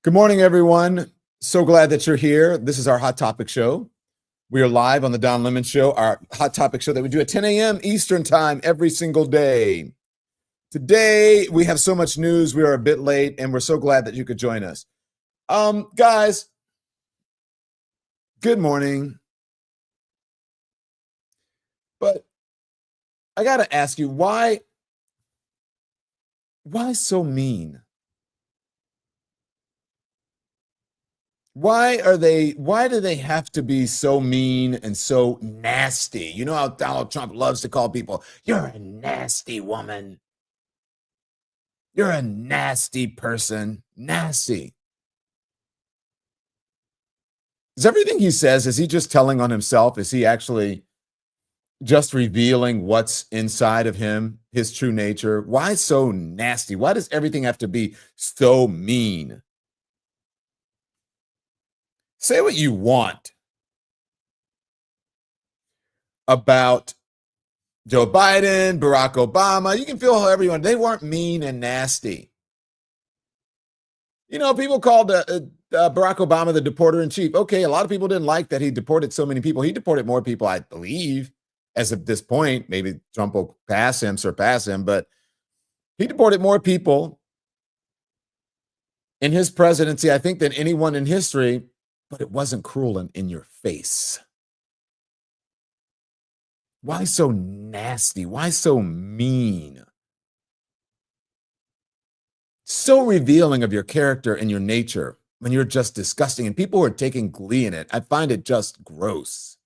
Good morning, everyone. So glad that you're here. This is our Hot Topic Show. We are live on the Don Lemon Show, our Hot Topic Show that we do at 10 a.m. Eastern Time every single day. Today, we have so much news. We are a bit late, and we're so glad that you could join us. Guys, good morning. But I got to ask you, why so mean? Why do they have to be so mean and so nasty? You know how Donald Trump loves to call people, you're a nasty woman. You're a nasty person. Nasty. Is everything he says, is he just telling on himself? Is he actually just revealing what's inside of him, his true nature? Why so nasty? Why does everything have to be so mean? Say what you want about Joe Biden, Barack Obama. You can feel however you want. They weren't mean and nasty. You know, people called Barack Obama the deporter in chief. Okay, a lot of people didn't like that he deported so many people. He deported more people, I believe, as of this point. Maybe Trump will surpass him, but he deported more people in his presidency, I think, than anyone in history. But it wasn't cruel and in your face. Why so nasty? Why so mean? So revealing of your character and your nature when you're just disgusting, and people are taking glee in it. I find it just gross.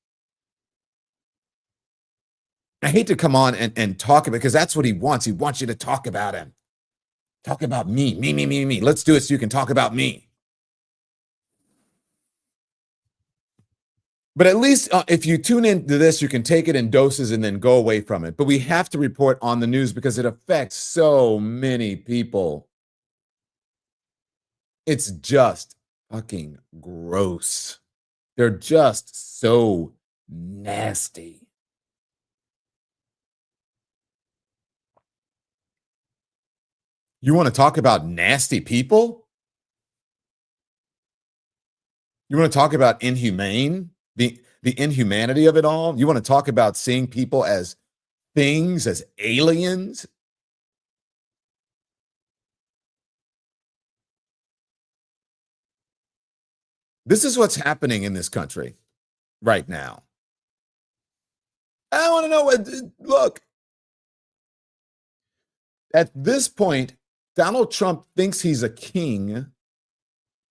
I hate to come on and talk about it because that's what he wants. He wants you to talk about him. Talk about me. Me. Let's do it so you can talk about me. But at least if you tune into this, you can take it in doses and then go away from it. But we have to report on the news because it affects so many people. It's just fucking gross. They're just so nasty. You want to talk about nasty people? You want to talk about inhumane? The inhumanity of it all? You want to talk about seeing people as things, as aliens? This is what's happening in this country right now. I want to know what, look, at this point, Donald Trump thinks he's a king.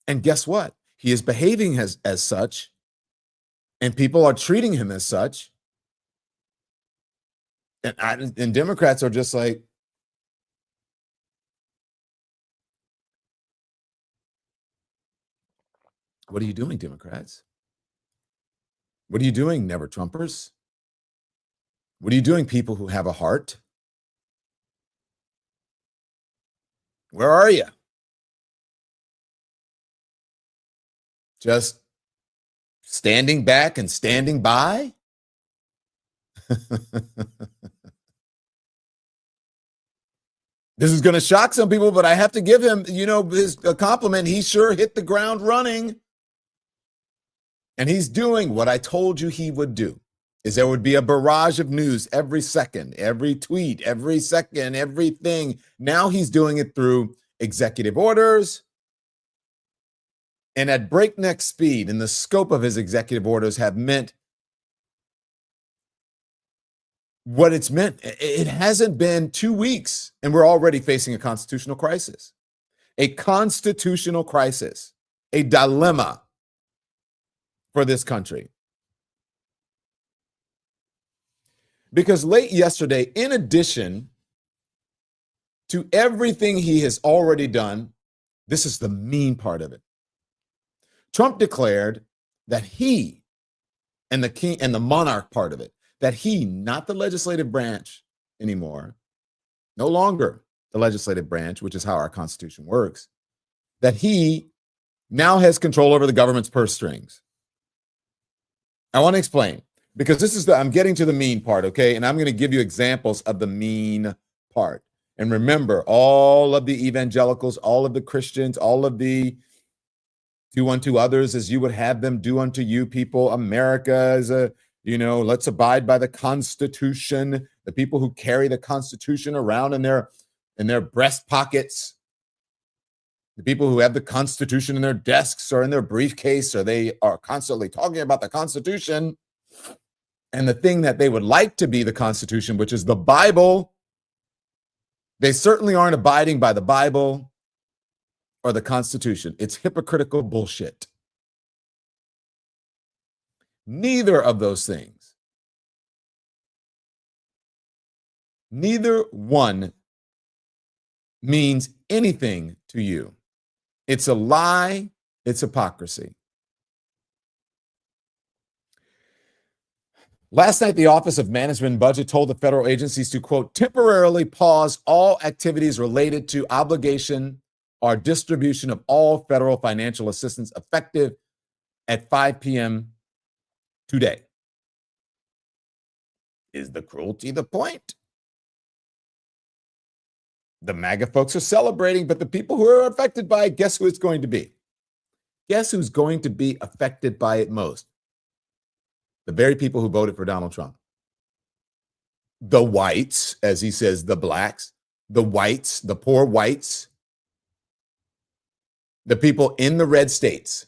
And guess what? He is behaving as such. And people are treating him as such. And Democrats are just like, what are you doing, Democrats? What are you doing, Never Trumpers? What are you doing, people who have a heart? Where are you? Just standing back and standing by? This is going to shock some people, but I have to give him, a compliment. He sure hit the ground running. And he's doing what I told you he would do. Is there would be a barrage of news every second, every tweet, every second, everything. Now he's doing it through executive orders. And at breakneck speed, and the scope of his executive orders have meant what it's meant. It hasn't been 2 weeks, and we're already facing a constitutional crisis. A constitutional crisis, a dilemma for this country. Because late yesterday, in addition to everything he has already done, this is the mean part of it. Trump declared that he, and the king and the monarch part of it, that he, not the legislative branch anymore, no longer the legislative branch, which is how our Constitution works, that he now has control over the government's purse strings. I want to explain, because I'm getting to the mean part, okay? And I'm going to give you examples of the mean part. And remember, all of the evangelicals, all of the Christians, all of the Do unto others as you would have them do unto you, people. America is let's abide by the Constitution. The people who carry the Constitution around in their breast pockets, the people who have the Constitution in their desks or in their briefcase, or they are constantly talking about the Constitution and the thing that they would like to be the Constitution, which is the Bible. They certainly aren't abiding by the Bible or the Constitution. It's hypocritical bullshit. Neither of those things. Neither one means anything to you. It's a lie. It's hypocrisy. Last night, the Office of Management and Budget told the federal agencies to, quote, temporarily pause all activities related to obligation or distribution of all federal financial assistance effective at 5 p.m. today. Is the cruelty the point? The MAGA folks are celebrating, but the people who are affected by it, guess who it's going to be? Guess who's going to be affected by it most? The very people who voted for Donald Trump. The whites, as he says, the blacks, the whites, the poor whites, the people in the red states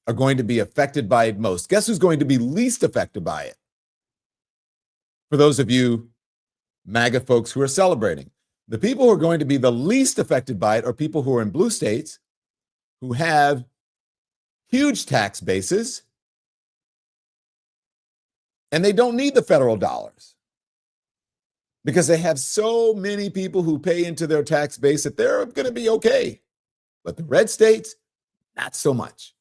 are going to be affected by it most. Guess who's going to be least affected by it? For those of you MAGA folks who are celebrating, the people who are going to be the least affected by it are people who are in blue states who have huge tax bases and they don't need the federal dollars because they have so many people who pay into their tax base that they're going to be okay. But the red states, not so much.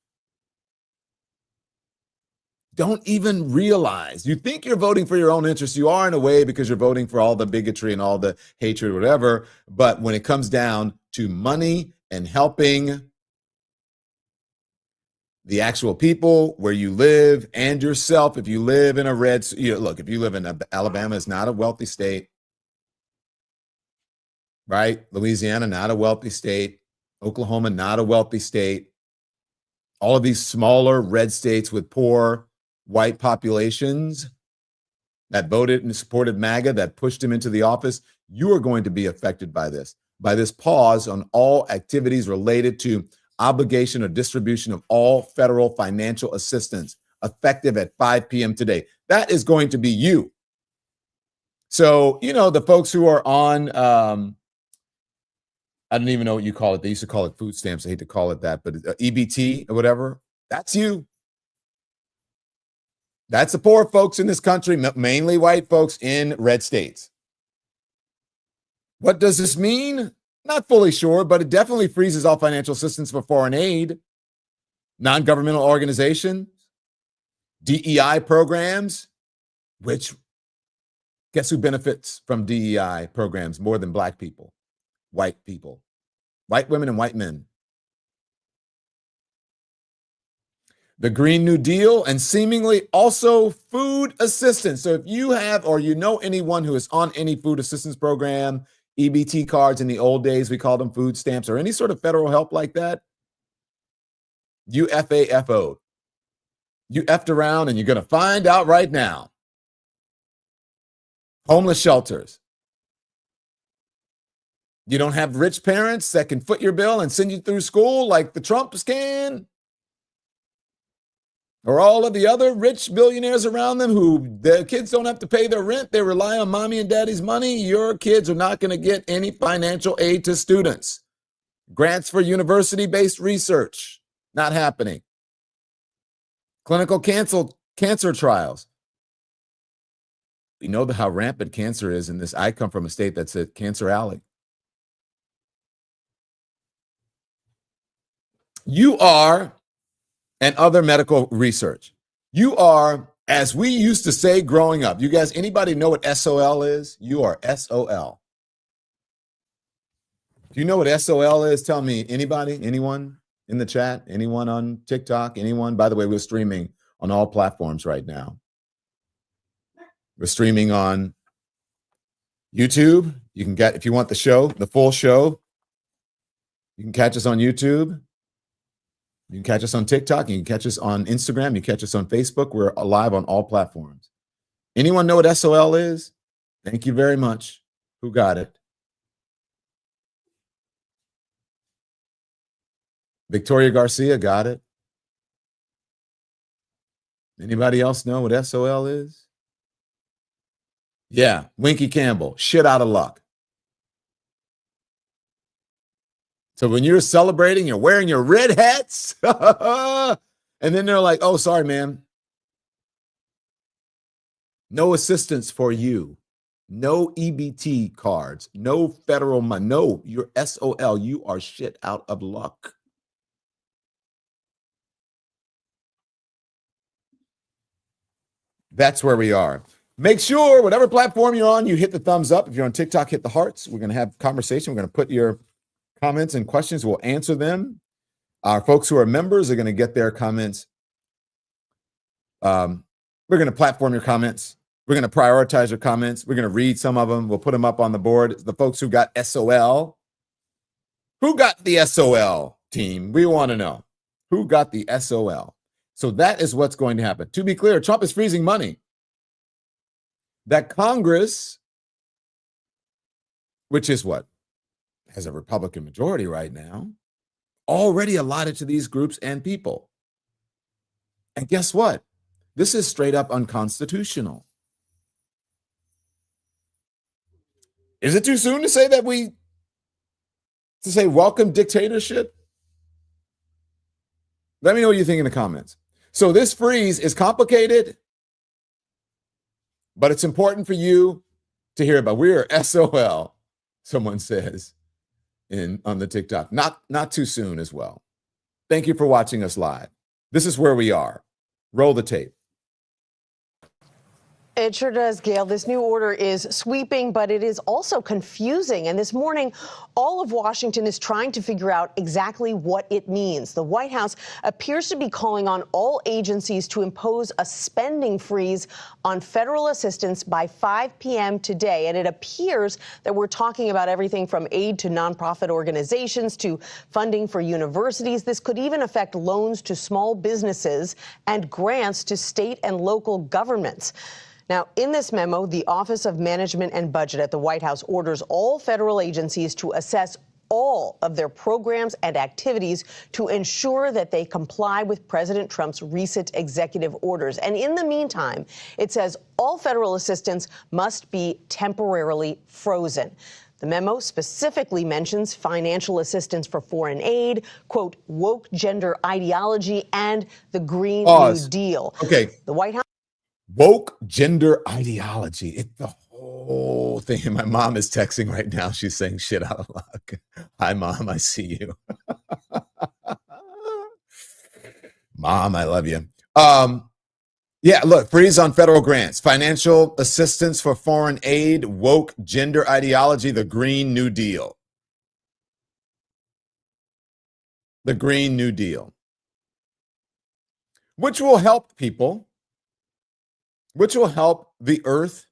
Don't even realize. You think you're voting for your own interests. You are in a way because you're voting for all the bigotry and all the hatred, whatever. But when it comes down to money and helping the actual people where you live and yourself, if you live in a red, look, if you live in Alabama, is not a wealthy state, right? Louisiana, not a wealthy state. Oklahoma, not a wealthy state. All of these smaller red states with poor white populations that voted and supported MAGA, that pushed him into the office, you are going to be affected by this pause on all activities related to obligation or distribution of all federal financial assistance effective at 5 p.m. today. That is going to be you. So, the folks who are on, I don't even know what you call it. They used to call it food stamps. I hate to call it that, but EBT or whatever, that's you. That's the poor folks in this country, mainly white folks in red states. What does this mean? Not fully sure, but it definitely freezes all financial assistance for foreign aid, non-governmental organizations, DEI programs, which guess who benefits from DEI programs more than black people, white people, white women and white men. The Green New Deal, and seemingly also food assistance. So if you have or anyone who is on any food assistance program, EBT cards in the old days, we called them food stamps, or any sort of federal help like that, you FAFO'd. You effed around and you're going to find out right now. Homeless shelters. You don't have rich parents that can foot your bill and send you through school like the Trumps can, or all of the other rich billionaires around them who their kids don't have to pay their rent. They rely on mommy and daddy's money. Your kids are not going to get any financial aid to students. Grants for university-based research, not happening. Clinical cancer trials. We know how rampant cancer is in this. I come from a state that's a cancer alley. You are, and other medical research, you are, as we used to say growing up, you guys, anybody know what SOL is? You are SOL. Do you know what SOL is? Tell me, anybody, anyone in the chat, anyone on TikTok, anyone? By the way, we're streaming on all platforms right now. We're streaming on YouTube. You can get, if you want the show, the full show, you can catch us on YouTube. You can catch us on TikTok. You can catch us on Instagram. You can catch us on Facebook. We're live on all platforms. Anyone know what SOL is? Thank you very much. Who got it? Victoria Garcia got it. Anybody else know what SOL is? Yeah, Winky Campbell, shit out of luck. So when you're celebrating, you're wearing your red hats, and then they're like, oh, sorry, man. No assistance for you. No EBT cards. No federal money. No, you're SOL. You are shit out of luck. That's where we are. Make sure, whatever platform you're on, you hit the thumbs up. If you're on TikTok, hit the hearts. We're going to have conversation. We're going to put your comments and questions. We'll answer them. Our folks who are members are going to get their comments. We're going to platform your comments. We're going to prioritize your comments. We're going to read some of them. We'll put them up on the board. The folks who got SOL. Who got the SOL, team? We want to know. Who got the SOL? So that is what's going to happen. To be clear, Trump is freezing money that Congress, which is what has a Republican majority right now, already allotted to these groups and people. And guess what? This is straight up unconstitutional. Is it too soon to say welcome dictatorship? Let me know what you think in the comments. So this freeze is complicated, but it's important for you to hear about. We're SOL, someone says on the TikTok. Not too soon as well. Thank you for watching us live. This is where we are. Roll the tape. It sure does, Gail. This new order is sweeping, but it is also confusing. And this morning, all of Washington is trying to figure out exactly what it means. The White House appears to be calling on all agencies to impose a spending freeze on federal assistance by 5 p.m. today. And it appears that we're talking about everything from aid to nonprofit organizations to funding for universities. This could even affect loans to small businesses and grants to state and local governments. Now, in this memo, the Office of Management and Budget at the White House orders all federal agencies to assess all of their programs and activities to ensure that they comply with President Trump's recent executive orders. And in the meantime, it says all federal assistance must be temporarily frozen. The memo specifically mentions financial assistance for foreign aid, quote, woke gender ideology, and the Green New Deal. Okay. The White House. Woke gender ideology. It's the whole thing. My mom is texting right now. She's saying shit out of luck. Hi, Mom. I see you. Mom, I love you. Yeah, look, freeze on federal grants, financial assistance for foreign aid, woke gender ideology, the Green New Deal. The Green New Deal. Which will help people. Which will help the earth,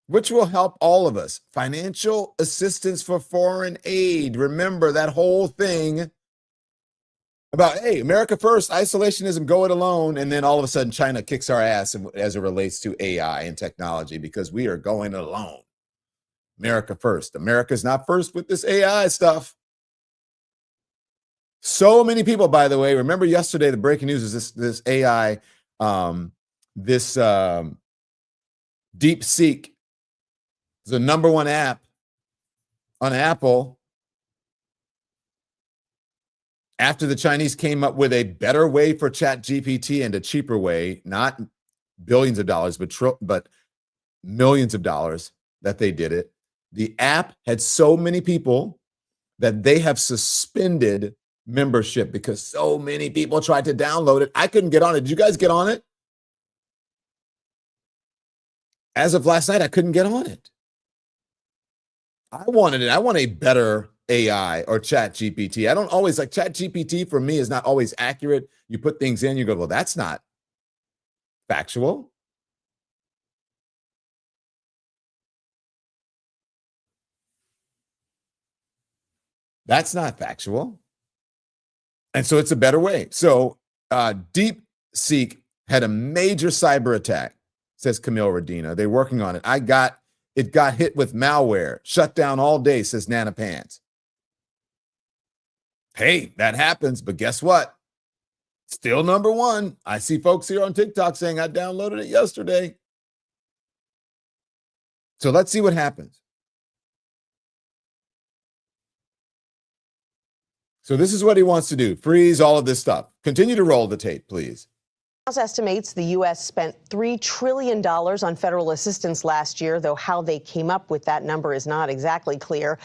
which will help all of us. Financial assistance for foreign aid. Remember that whole thing about, hey, America first, isolationism, go it alone, and then all of a sudden China kicks our ass as it relates to AI and technology because we are going it alone. America first. America's not first with this AI stuff. So many people, by the way, remember yesterday, the breaking news is this AI, this DeepSeek is the number one app on Apple after the Chinese came up with a better way for ChatGPT and a cheaper way, not billions of dollars, but millions of dollars that they did it. The app had so many people that they have suspended membership because so many people tried to download it. I couldn't get on it. Did you guys get on it? As of last night, I couldn't get on it. I wanted it. I want a better AI or ChatGPT. I don't always like ChatGPT for me is not always accurate. You put things in, you go, well, that's not factual. That's not factual. And so it's a better way. So DeepSeek had a major cyber attack, says Camille Redina. They're working on it. It got hit with malware, shut down all day, says Nana Pants. Hey, that happens, but guess what? Still number one. I see folks here on TikTok saying I downloaded it yesterday. So let's see what happens. So this is what he wants to do. Freeze all of this stuff. Continue to roll the tape, please. House estimates the U.S. spent $3 trillion on federal assistance last year, though how they came up with that number is not exactly clear.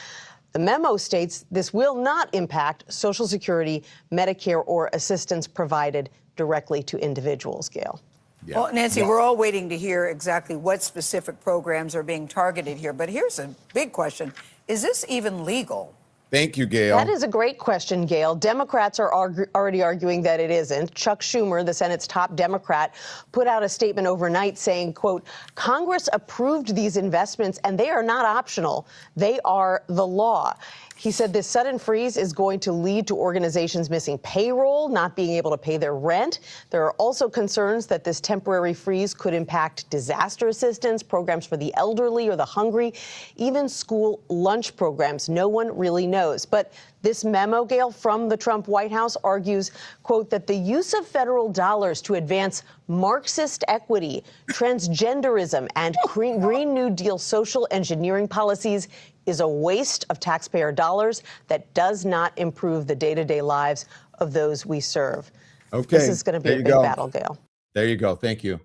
The memo states this will not impact Social Security, Medicare, or assistance provided directly to individuals, Gail. Yeah. Well, Nancy, we're all waiting to hear exactly what specific programs are being targeted here. But here's a big question. Is this even legal? Thank you, Gail. That is a great question, Gail. Democrats are already arguing that it isn't. Chuck Schumer, the Senate's top Democrat, put out a statement overnight saying, quote, Congress approved these investments and they are not optional. They are the law. He said this sudden freeze is going to lead to organizations missing payroll, not being able to pay their rent. There are also concerns that this temporary freeze could impact disaster assistance, programs for the elderly or the hungry, even school lunch programs. No one really knows. But this memo, Gail, from the Trump White House argues, quote, that the use of federal dollars to advance Marxist equity, transgenderism, and Green New Deal social engineering policies is a waste of taxpayer dollars that does not improve the day-to-day lives of those we serve. Okay. This is going to be a big battle, Gail. There you go. Thank you.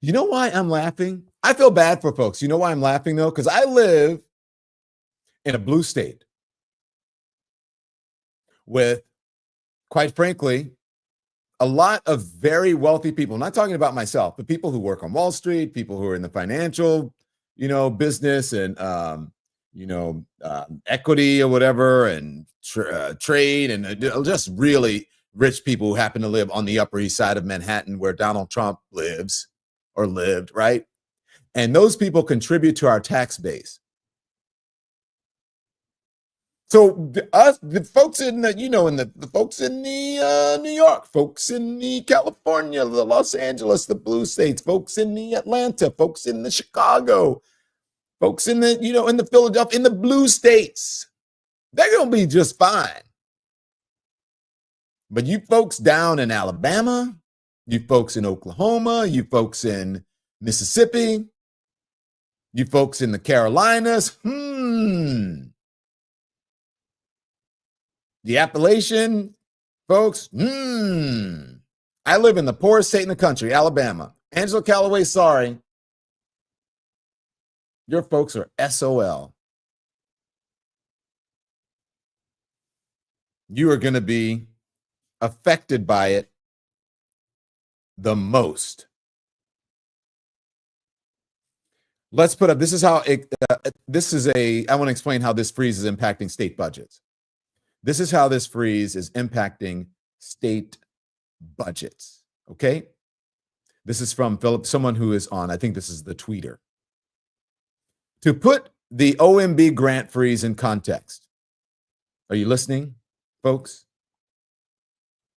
You know why I'm laughing? I feel bad for folks. You know why I'm laughing, though? Because I live in a blue state with, quite frankly, a lot of very wealthy people. I'm not talking about myself, but people who work on Wall Street, people who are in the financial, business and, equity or whatever, and trade, and just really rich people who happen to live on the Upper East Side of Manhattan, where Donald Trump lives or lived, right? And those people contribute to our tax base. So the folks in the, the folks in the New York, folks in the California, the Los Angeles, the blue states, folks in the Atlanta, folks in the Chicago, folks in the, in the Philadelphia, in the blue states, they're going to be just fine. But you folks down in Alabama, you folks in Oklahoma, you folks in Mississippi, you folks in the Carolinas, the Appalachian folks, I live in the poorest state in the country, Alabama. Angela Callaway, sorry. Your folks are SOL. You are going to be affected by it the most. Let's put up, this is how I want to explain how this freeze is impacting state budgets. This is how this freeze is impacting state budgets, okay? This is from Philip, someone who is on, I think this is the tweeter. To put the OMB grant freeze in context, are you listening, folks?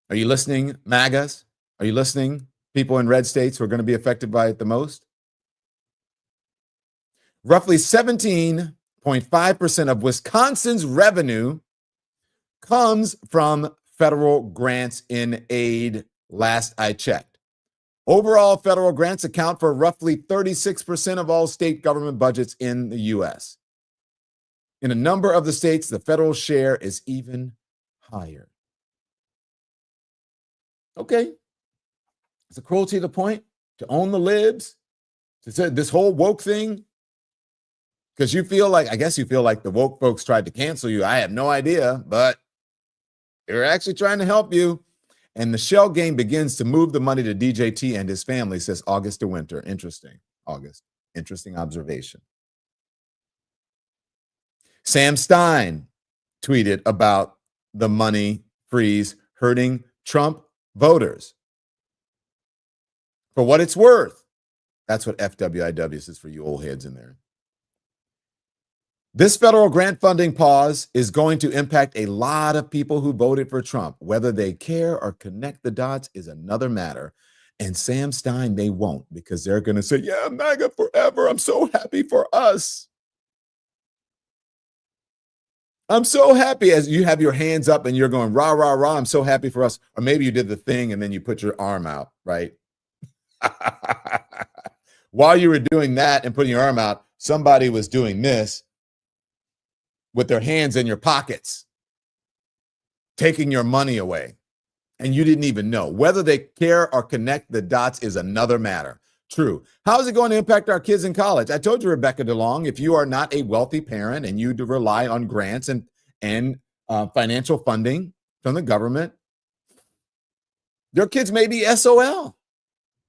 Are you listening, MAGAs? Are you listening, people in red states who are going to be affected by it the most? Roughly 17.5% of Wisconsin's revenue comes from federal grants in aid, last I checked. Overall, federal grants account for roughly 36% of all state government budgets in the U.S. In a number of the states, the federal share is even higher. Okay. It's a cruelty to the point, to own the libs, to say this whole woke thing. Because I guess you feel like the woke folks tried to cancel you. I have no idea, but they're actually trying to help you. And the shell game begins to move the money to DJT and his family, says August de Winter. Interesting, August. Interesting observation. Sam Stein tweeted about the money freeze hurting Trump voters. For what it's worth, that's what FWIW says for you old heads in there. This federal grant funding pause is going to impact a lot of people who voted for Trump. Whether they care or connect the dots is another matter. And Sam Stein, they won't, because they're going to say, yeah, MAGA forever. I'm so happy for us. I'm so happy, as you have your hands up and you're going, rah, rah, rah. I'm so happy for us. Or maybe you did the thing and then you put your arm out, right? While you were doing that and putting your arm out, somebody was doing this with their hands in your pockets, taking your money away. And you didn't even know. Whether they care or connect the dots is another matter. True. How is it going to impact our kids in college? I told you, Rebecca DeLong, if you are not a wealthy parent and you rely on grants and financial funding from the government, your kids may be SOL.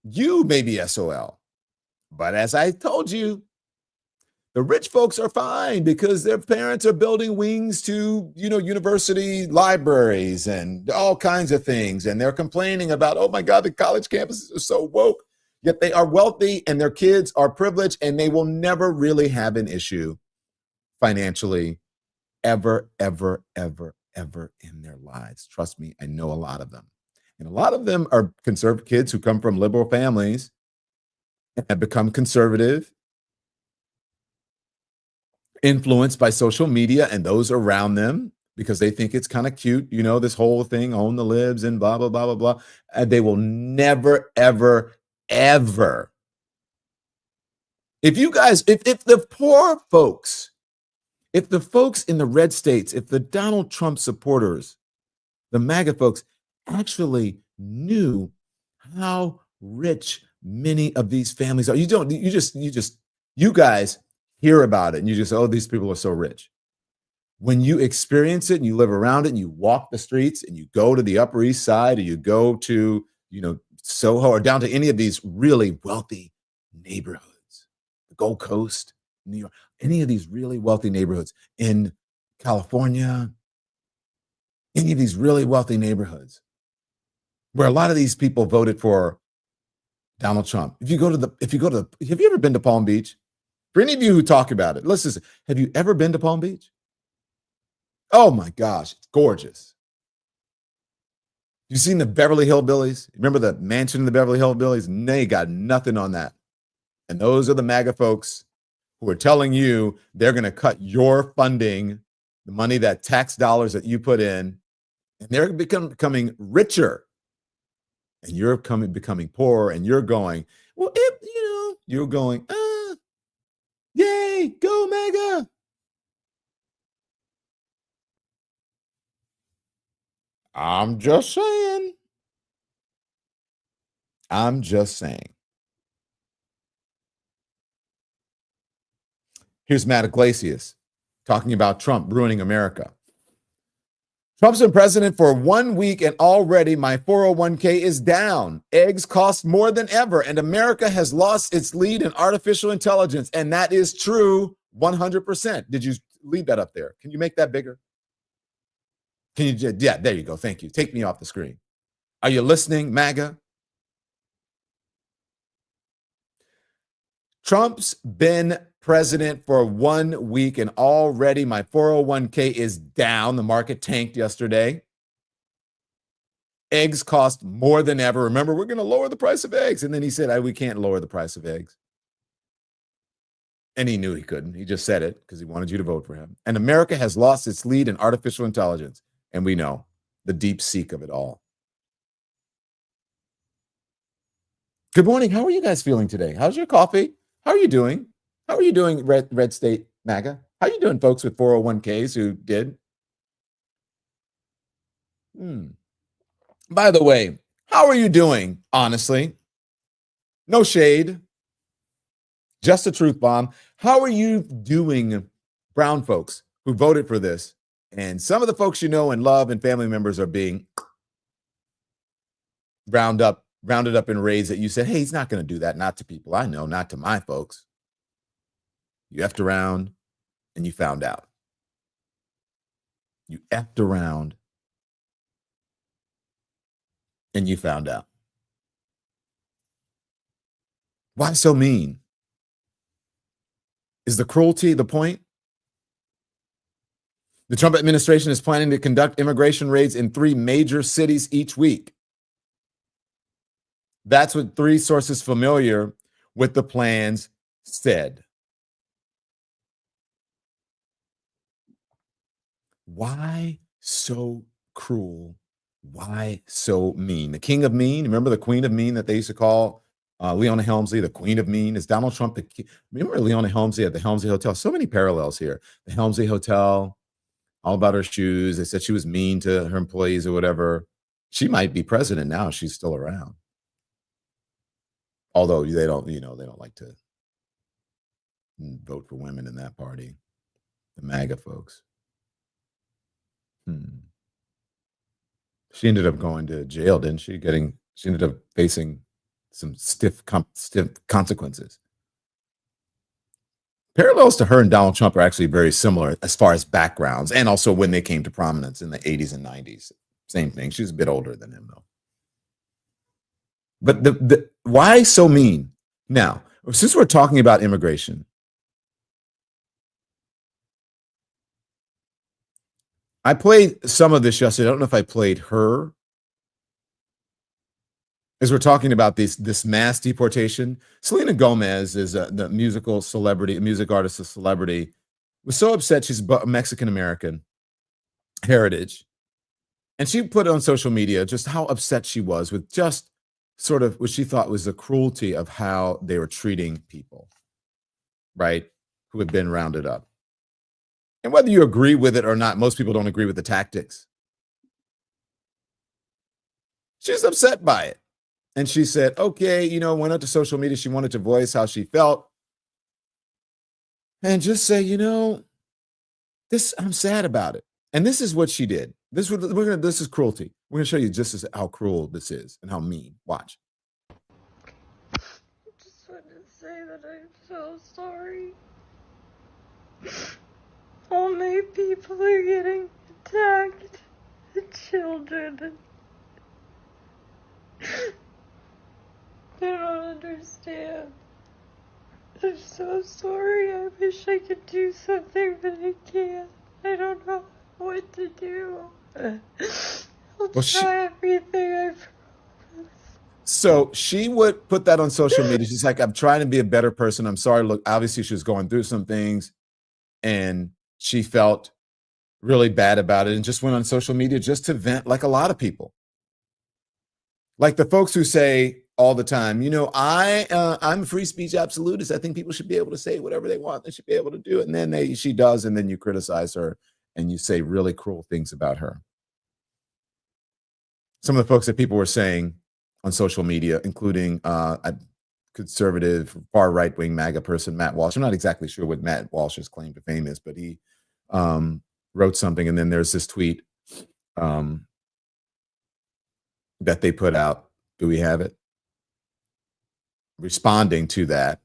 You may be SOL. But as I told you, the rich folks are fine because their parents are building wings to, university libraries and all kinds of things. And they're complaining about, oh my God, the college campuses are so woke. Yet they are wealthy and their kids are privileged and they will never really have an issue financially ever, ever, ever, ever in their lives. Trust me, I know a lot of them. And a lot of them are conservative kids who come from liberal families and have become conservative, influenced by social media and those around them because they think it's kind of cute, this whole thing, own the libs and blah, blah, blah, blah, blah. And they will never, ever, ever. If the poor folks, if the folks in the red states, if the Donald Trump supporters, the MAGA folks actually knew how rich many of these families are, you guys hear about it and you just, oh, these people are so rich. When you experience it and you live around it and you walk the streets and you go to the Upper East Side or you go to, Soho or down to any of these really wealthy neighborhoods, the Gold Coast, New York, any of these really wealthy neighborhoods in California, any of these really wealthy neighborhoods where a lot of these people voted for Donald Trump. Have you ever been to Palm Beach? For any of you who talk about it, let's just, have you ever been to Palm Beach? Oh my gosh, it's gorgeous. You seen the Beverly Hillbillies? Remember the mansion in the Beverly Hillbillies? They got nothing on that. And those are the MAGA folks who are telling you they're going to cut your funding, the money, that tax dollars that you put in, and they're becoming richer. And you're becoming poorer, and you're going, well, you're going, yay, go MAGA. I'm just saying. Here's Matt Iglesias talking about Trump ruining America. Trump's been president for 1 week and already my 401k is down. Eggs cost more than ever and America has lost its lead in artificial intelligence. And that is true 100%. Did you leave that up there? Can you make that bigger? Yeah, there you go. Thank you. Take me off the screen. Are you listening, MAGA? Trump's been president for 1 week and already my 401k is down. The market tanked yesterday. Eggs cost more than ever. Remember, we're going to lower the price of eggs. And then he said, we can't lower the price of eggs. And he knew he couldn't. He just said it because he wanted you to vote for him. And America has lost its lead in artificial intelligence. And we know the deep seek of it all. Good morning. How are you guys feeling today? How's your coffee? How are you doing? How are you doing, Red State MAGA? How are you doing, folks with 401ks who did? By the way, how are you doing, honestly? No shade. Just a truth bomb. How are you doing, brown folks who voted for this? And some of the folks you know and love and family members are being rounded up in raids that you said, hey, he's not going to do that. Not to people I know, not to my folks. You effed around and you found out. You effed around and you found out. Why so mean? Is the cruelty the point? The Trump administration is planning to conduct immigration raids in 3 major cities each week. That's what 3 sources familiar with the plans said. Why so cruel? Why so mean? The king of mean, remember the queen of mean that they used to call Leona Helmsley, the queen of mean? Is Donald Trump the king? Remember Leona Helmsley at the Helmsley Hotel? So many parallels here. The Helmsley Hotel, all about her shoes. They said she was mean to her employees or whatever. She might be president now. She's still around. Although they don't, they don't like to vote for women in that party, the MAGA folks. She ended up going to jail, didn't she? She ended up facing some stiff consequences. Parallels to her and Donald Trump are actually very similar as far as backgrounds and also when they came to prominence in the 80s and 90s. Same thing. She's a bit older than him, though. But the why so mean? Now, since we're talking about immigration, I played some of this yesterday. I don't know if I played her. As we're talking about this mass deportation, Selena Gomez is the musical celebrity, a music artist, a celebrity, was so upset. She's Mexican American heritage. And she put on social media just how upset she was with just sort of what she thought was the cruelty of how they were treating people, right, who had been rounded up. And whether you agree with it or not, most people don't agree with the tactics. She's upset by it. And she said, okay, went out to social media. She wanted to voice how she felt and just say, I'm sad about it. And this is what she did. This is cruelty. We're going to show you just how cruel this is and how mean. Watch. I just wanted to say that I'm so sorry. All my people are getting attacked. The children. They don't understand. I'm so sorry. I wish I could do something, but I can't. I don't know what to do. I'll try everything, I promise. So she would put that on social media. She's like, I'm trying to be a better person. I'm sorry. Look, obviously she was going through some things and she felt really bad about it and just went on social media just to vent like a lot of people. Like the folks who say all the time, I'm a free speech absolutist. I think people should be able to say whatever they want. They should be able to do it. And then she does, and then you criticize her and you say really cruel things about her. Some of the folks that people were saying on social media, including a conservative, far right-wing MAGA person, Matt Walsh. I'm not exactly sure what Matt Walsh's claim to fame is, but he wrote something, and then there's this tweet that they put out. Do we have it? Responding to that,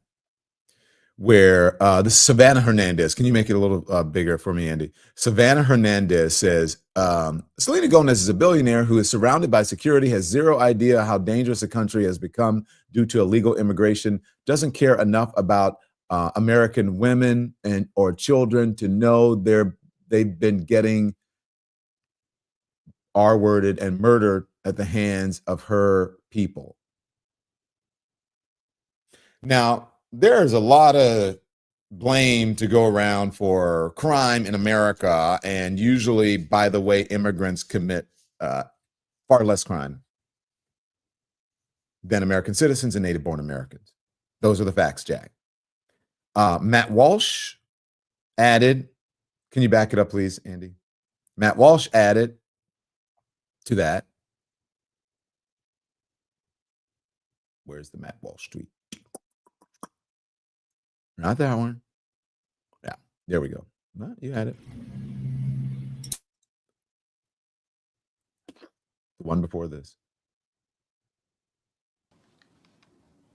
where this is Savannah Hernandez. Can you make it a little bigger for me, Andy? Savannah Hernandez says, Selena Gomez is a billionaire who is surrounded by security, has zero idea how dangerous the country has become due to illegal immigration, doesn't care enough about American women or children to know they've been getting R-worded and murdered at the hands of her people. Now, there's a lot of blame to go around for crime in America, and usually, by the way, immigrants commit far less crime than American citizens and native-born Americans. Those are the facts, Jack. Matt Walsh added, can you back it up, please, Andy? Matt Walsh added to that. Where's the Matt Walsh tweet? Not that one. Yeah, there we go. Well, you had it. The one before this.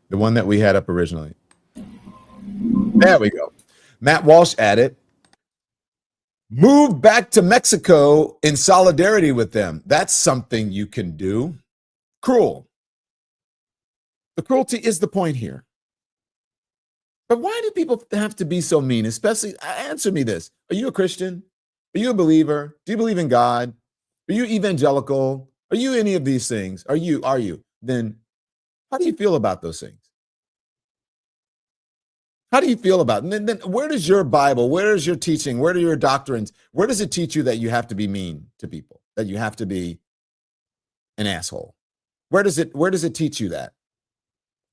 The one that we had up originally. There we go. Matt Walsh added, move back to Mexico in solidarity with them. That's something you can do. Cruel. The cruelty is the point here. But why do people have to be so mean? Especially, answer me this. Are you a Christian? Are you a believer? Do you believe in God? Are you evangelical? Are you any of these things? Are you? Then how do you feel about those things? How do you feel about it? And then where does your Bible, where is your teaching, where do your doctrines, where does it teach you that you have to be mean to people, that you have to be an asshole? Where does it teach you that?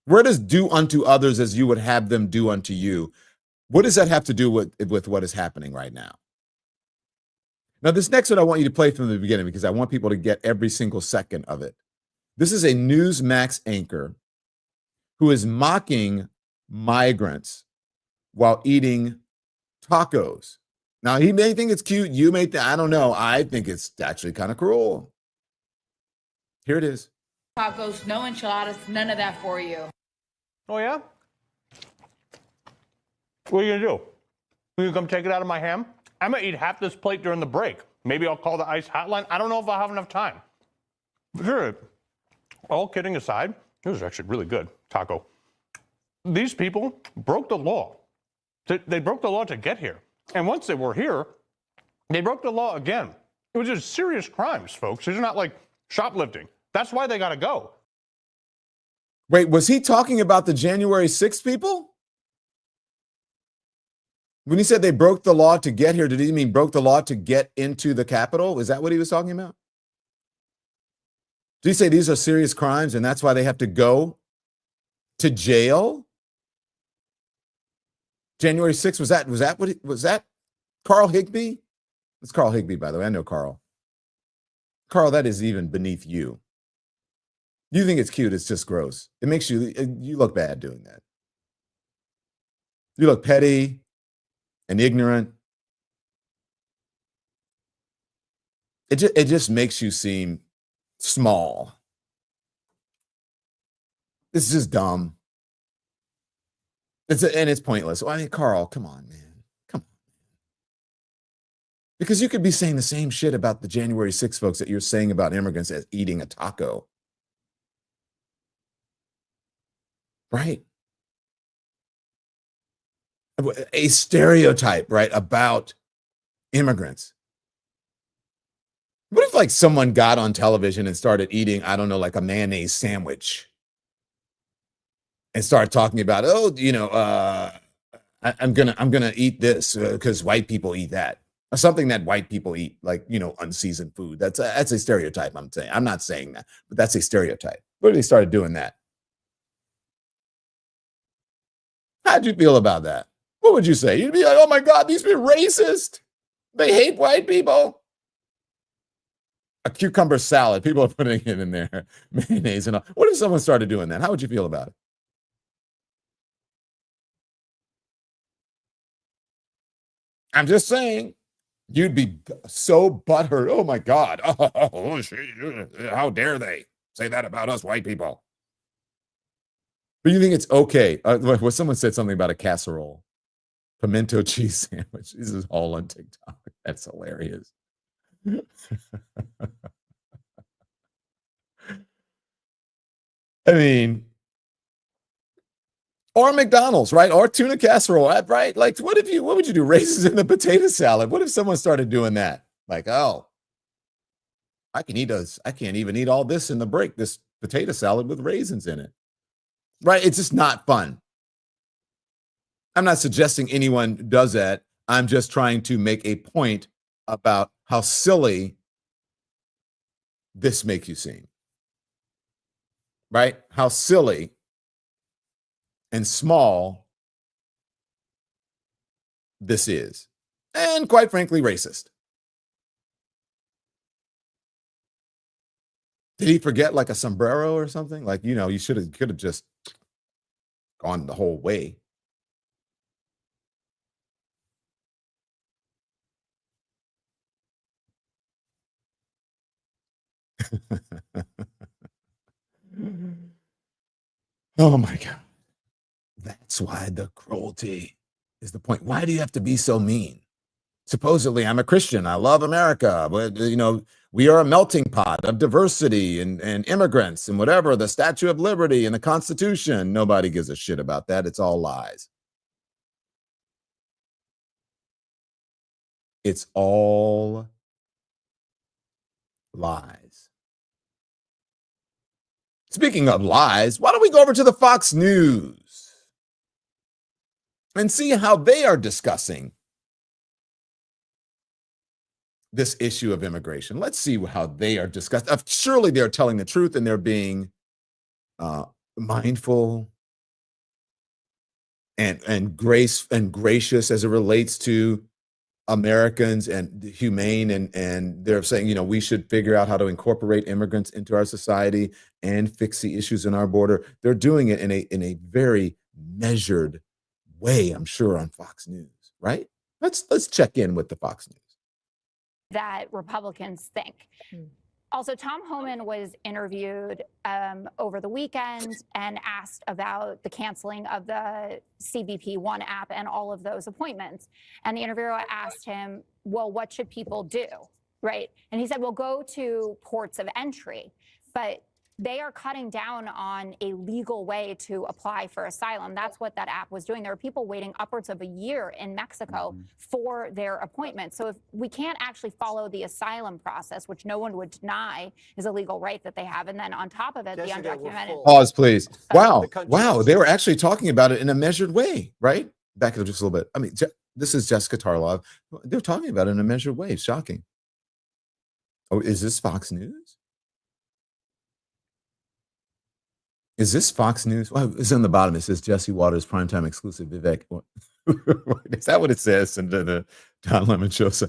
Where does do unto others as you would have them do unto you? What does that have to do with what is happening right now? Now, this next one I want you to play from the beginning because I want people to get every single second of it. This is a Newsmax anchor who is mocking migrants while eating tacos. Now, he may think it's cute. You may think, I don't know. I think it's actually kind of cruel. Here it is. Tacos, no enchiladas, none of that for you. Oh, yeah? What are you going to do? You come take it out of my ham? I'm going to eat half this plate during the break. Maybe I'll call the ICE hotline. I don't know if I'll have enough time. But sure, all kidding aside, it was actually really good taco. These people broke the law. They broke the law to get here. And once they were here, they broke the law again. It was just serious crimes, folks. These are not like shoplifting. That's why they got to go. Wait, was he talking about the January 6th people? When he said they broke the law to get here, did he mean broke the law to get into the Capitol? Is that what he was talking about? Did he say these are serious crimes and that's why they have to go to jail? January 6th, was that Carl Higbee? It's Carl Higbee, by the way. I know Carl. Carl, that is even beneath you. You think it's cute, it's just gross. It makes you look bad doing that. You look petty and ignorant. It just makes you seem small. This is just dumb. It's pointless. I mean, Carl, come on, man. Come on. Because you could be saying the same shit about the January 6 folks that you're saying about immigrants as eating a taco. Right? A stereotype, right, about immigrants. What if like someone got on television and started eating, I don't know, like a mayonnaise sandwich and started talking about, I'm gonna eat this because white people eat that, or something that white people eat, like, unseasoned food. That's a stereotype. I'm not saying that, but that's a stereotype. What if they started doing that? How'd you feel about that? What would you say? You'd be like, oh my God, these people are racist. They hate white people. A cucumber salad. People are putting it in there. Mayonnaise and all. What if someone started doing that? How would you feel about it? I'm just saying, you'd be so butthurt. Oh my God. Oh, how dare they say that about us white people? But you think it's okay? Well, someone said something about a casserole, pimento cheese sandwich. This is all on TikTok. That's hilarious. I mean, or McDonald's, right? Or tuna casserole, right? Like, what would you do? Raisins in the potato salad? What if someone started doing that? Like, oh, I can't even eat all this in the break, this potato salad with raisins in it. Right? It's just not fun. I'm not suggesting anyone does that. I'm just trying to make a point about how silly this makes you seem. Right? How silly and small this is. And quite frankly, racist. Did he forget like a sombrero or something? Like, you could have just gone the whole way. Oh my God. That's why the cruelty is the point. Why do you have to be so mean? Supposedly, I'm a Christian. I love America. But, we are a melting pot of diversity and immigrants and whatever, the Statue of Liberty and the Constitution. Nobody gives a shit about that. It's all lies. It's all lies. Speaking of lies, why don't we go over to the Fox News and see how they are discussing this issue of immigration. Let's see how they are discussing. Surely they're telling the truth and they're being mindful and gracious as it relates to Americans and humane, and they're saying, you know, we should figure out how to incorporate immigrants into our society and fix the issues in our border. They're doing it in a very measured way, I'm sure, on Fox News, right? Let's check in with the Fox News. That Republicans think. Also, Tom Homan was interviewed over the weekend and asked about the canceling of the CBP One app and all of those appointments. And the interviewer asked him, well, what should people do, right? And he said, well, go to ports of entry. But they are cutting down on a legal way to apply for asylum. That's what that app was doing. There are people waiting upwards of a year in Mexico for their appointment. So if we can't actually follow the asylum process, which no one would deny is a legal right that they have, and then on top of it, the undocumented. Pause, please. Wow. They were actually talking about it in a measured way, right? Back up just a little bit. I mean, this is Jessica Tarlov. They're talking about it in a measured way. Shocking. Oh, is this Fox News? Is this Fox News? Well, it's on the bottom. It says Jesse Waters primetime exclusive. Vivek. Is that what it says? And the Don Lemon show. So,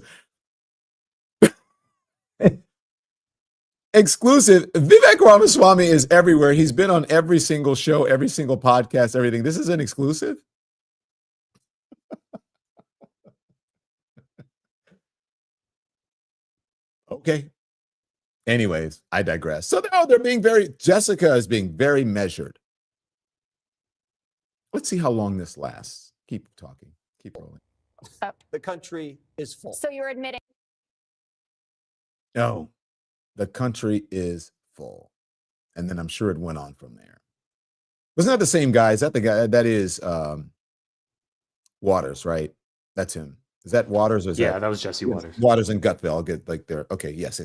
exclusive. Vivek Ramaswamy is everywhere. He's been on every single show, every single podcast, everything. This is an exclusive. Okay. Anyways, I digress. So they're being Jessica is being very measured. Let's see how long this lasts. Keep talking. Keep rolling. The country is full. So you're admitting. No, the country is full. And then I'm sure it went on from there. Wasn't that the same guy? Is that the guy? That is Waters, right? That's him. Is that Waters? Or is that was Jesse Waters. Waters and Gutville. I'll get like there. Okay, yes.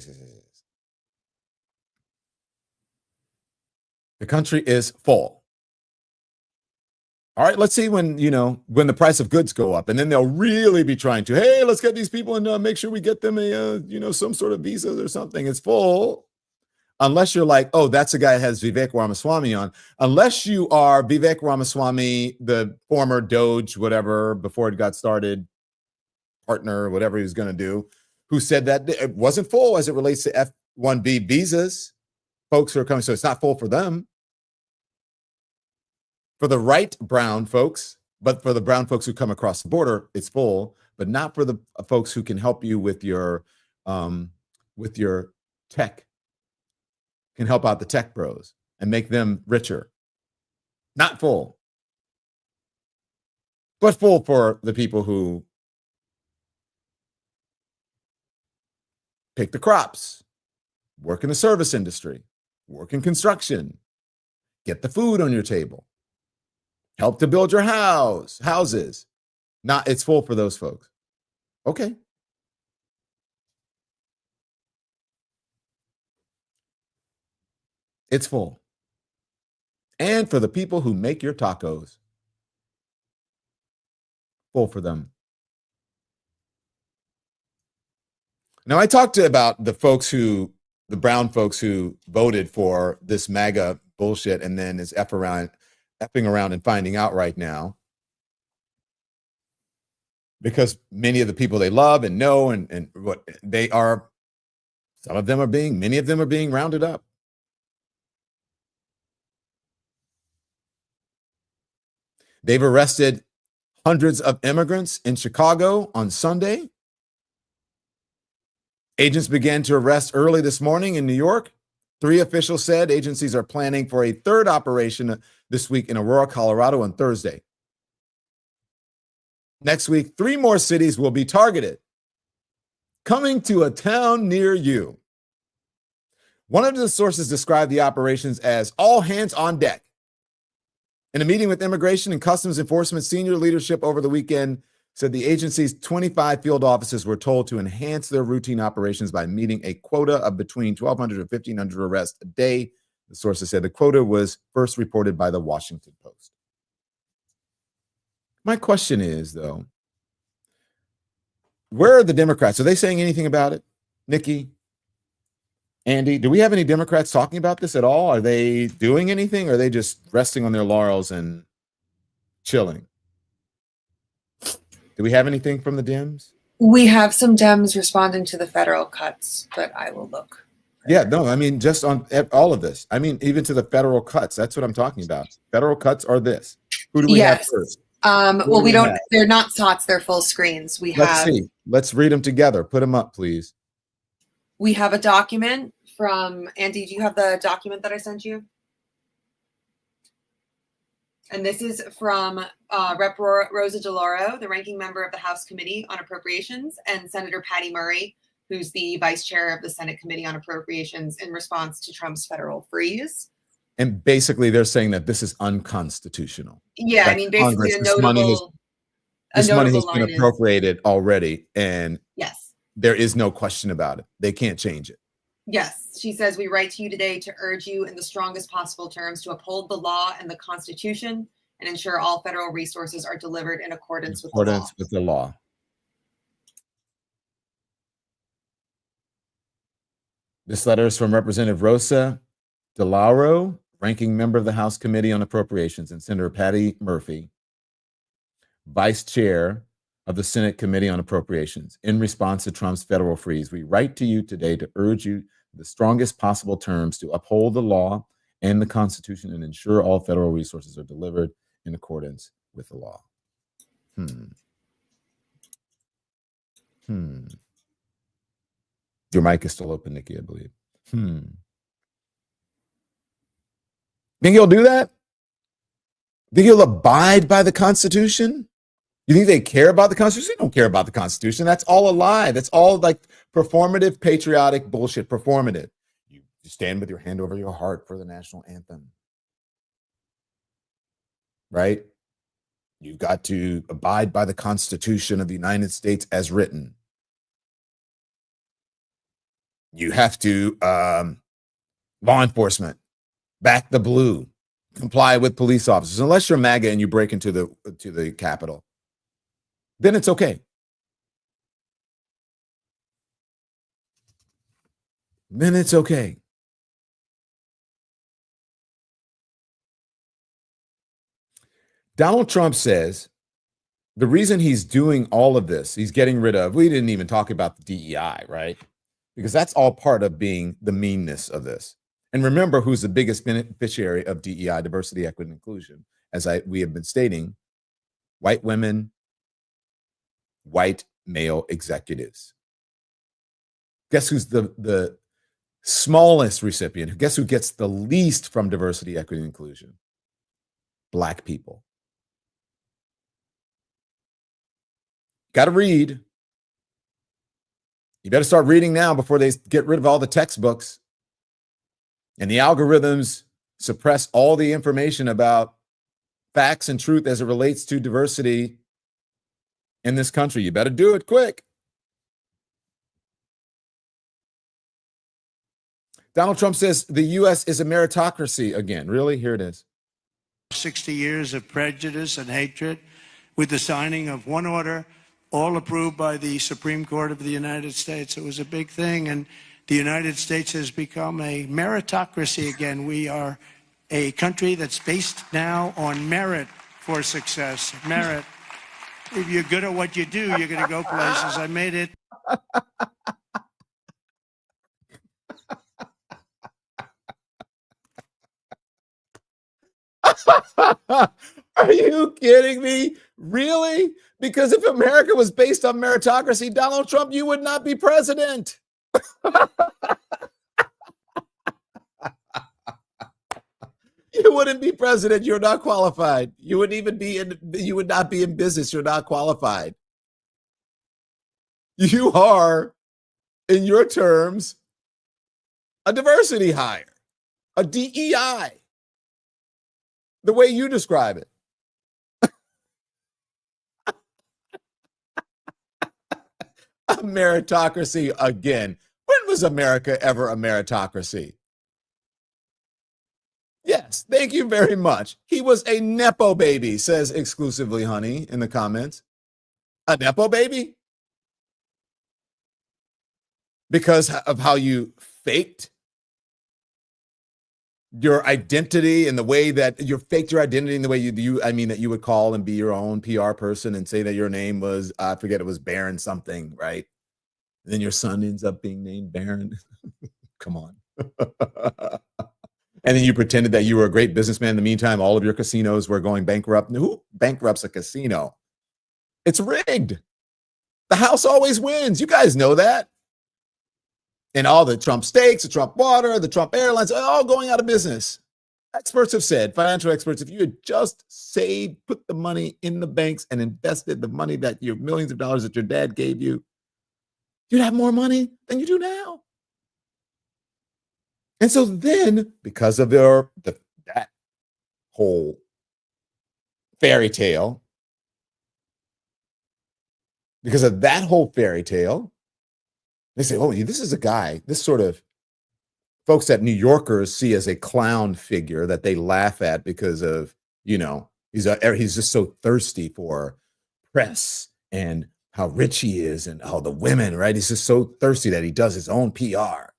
The country is full. All right, let's see when the price of goods go up, and then they'll really be trying to, hey, let's get these people and make sure we get them a, some sort of visas or something. It's full. Unless you're like, oh, that's a guy that has Vivek Ramaswamy on. Unless you are Vivek Ramaswamy, the former Doge, whatever, before it got started, partner, whatever he was going to do, who said that it wasn't full as it relates to F-1B visas. Folks who are coming, so it's not full for them. For the right brown folks, but for the brown folks who come across the border, it's full, but not for the folks who can help you with your tech, can help out the tech bros and make them richer. Not full, but full for the people who pick the crops, work in the service industry, work in construction, get the food on your table, help to build your houses. It's full for those folks. Okay. It's full. And for the people who make your tacos, full for them. Now, I talked about the brown folks who voted for this MAGA bullshit and then is effing around and finding out right now, because many of the people they love and know and what they are, many of them are being rounded up. They've arrested hundreds of immigrants in Chicago on Sunday. Agents began to arrest early this morning in New York. 3 officials said agencies are planning for a third operation this week in Aurora, Colorado on Thursday. Next week, 3 more cities will be targeted, coming to a town near you. One of the sources described the operations as all hands on deck. In a meeting with Immigration and Customs Enforcement senior leadership over the weekend, said the agency's 25 field offices were told to enhance their routine operations by meeting a quota of between 1,200 and 1,500 arrests a day. The sources said the quota was first reported by the Washington Post. My question is, though, where are the Democrats? Are they saying anything about it? Nikki, Andy, do we have any Democrats talking about this at all? Are they doing anything? Or are they just resting on their laurels and chilling? Do we have anything from the Dems? We have some Dems responding to the federal cuts, but I will look. Yeah, no, I mean, just on all of this. I mean, even to the federal cuts. That's what I'm talking about. Federal cuts are this. Who do we have first? Well, we don't, they're not SOTs, they're full screens. Let's see. Let's read them together. Put them up, please. We have a document from, Andy, do you have the document that I sent you? And this is from Rep. Rosa DeLauro, the ranking member of the House Committee on Appropriations, and Senator Patty Murray, who's the vice chair of the Senate Committee on Appropriations, in response to Trump's federal freeze. And basically, they're saying that this is unconstitutional. Yeah, I mean, basically this money has been appropriated already, and yes, there is no question about it. They can't change it. Yes, she says, we write to you today to urge you in the strongest possible terms to uphold the law and the Constitution and ensure all federal resources are delivered in accordance with the law. This letter is from Representative Rosa DeLauro, ranking member of the House Committee on Appropriations, and Senator Patty Murphy, vice chair of the Senate Committee on Appropriations. In response to Trump's federal freeze, we write to you today to urge you in the strongest possible terms to uphold the law and the Constitution and ensure all federal resources are delivered in accordance with the law. Your mic is still open, Nikki, I believe. Think he'll do that? Think he'll abide by the Constitution? You think they care about the Constitution? They don't care about the Constitution. That's all a lie. That's all like performative, patriotic bullshit. Performative. You stand with your hand over your heart for the national anthem. Right? You've got to abide by the Constitution of the United States as written. You have to, law enforcement, back the blue, comply with police officers, unless you're MAGA and you break into the Capitol. Then it's okay. Then it's okay. Donald Trump says the reason he's doing all of this, he's getting rid of, we didn't even talk about the DEI, right? Because that's all part of being the meanness of this. And remember who's the biggest beneficiary of DEI, diversity, equity, and inclusion. As we have been stating, white women, white male executives. Guess who's the smallest recipient? Guess who gets the least from diversity, equity, and inclusion? Black people. Got to read. You better start reading now before they get rid of all the textbooks. And the algorithms suppress all the information about facts and truth as it relates to diversity in this country. You better do it quick. Donald Trump says the U.S. is a meritocracy again. Really? Here it is. 60 years of prejudice and hatred with the signing of one order, all approved by the Supreme Court of the United States. It was a big thing, and the United States has become a meritocracy again. We are a country that's based now on merit for success. Merit. If you're good at what you do, you're going to go places. I made it. Are you kidding me? Really? Because if America was based on meritocracy, Donald Trump, you would not be president. You wouldn't be president. You're not qualified. You wouldn't even you would not be in business. You're not qualified. You are, in your terms, a diversity hire, a DEI, the way you describe it. A meritocracy again. When was America ever a meritocracy? Yes, thank you very much. He was a Nepo baby, says Exclusively Honey in the comments. A Nepo baby? Because of how you faked your identity and the way that you faked your identity in the way that you would call and be your own PR person and say that your name was, I forget, it was Baron something, right? And then your son ends up being named Baron. Come on. And then you pretended that you were a great businessman. In the meantime, all of your casinos were going bankrupt. Who bankrupts a casino? It's rigged. The house always wins. You guys know that. And all the Trump steaks, the Trump water, the Trump airlines, all going out of business. Experts have said, financial experts, if you had just saved, put the money in the banks and invested the money that your millions of dollars that your dad gave you, you'd have more money than you do now. And so then, because of that whole fairy tale, they say, oh, this is a guy, this sort of folks that New Yorkers see as a clown figure that they laugh at because of, he's just so thirsty for press and how rich he is and how the women, right? He's just so thirsty that he does his own PR.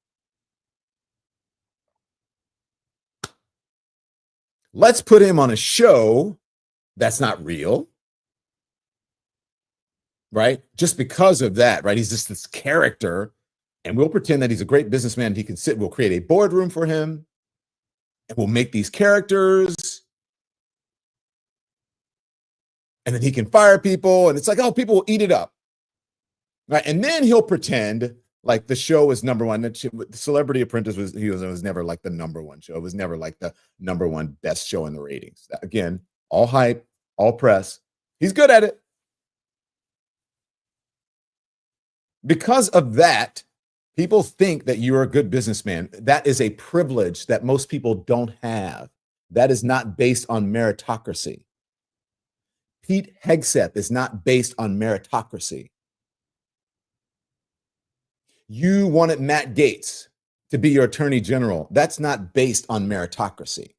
Let's put him on a show that's not real, right? Just because of that, right? He's just this character, and we'll pretend that he's a great businessman. He can sit, we'll create a boardroom for him, and we'll make these characters, and then he can fire people, and it's like, oh, people will eat it up, right? And then he'll pretend like the show is number one. The Celebrity Apprentice was never like the number one show. It was never like the number one best show in the ratings. Again, all hype, all press. He's good at it. Because of that, people think that you're a good businessman. That is a privilege that most people don't have. That is not based on meritocracy. Pete Hegseth is not based on meritocracy. You wanted Matt Gaetz to be your attorney general. That's not based on meritocracy.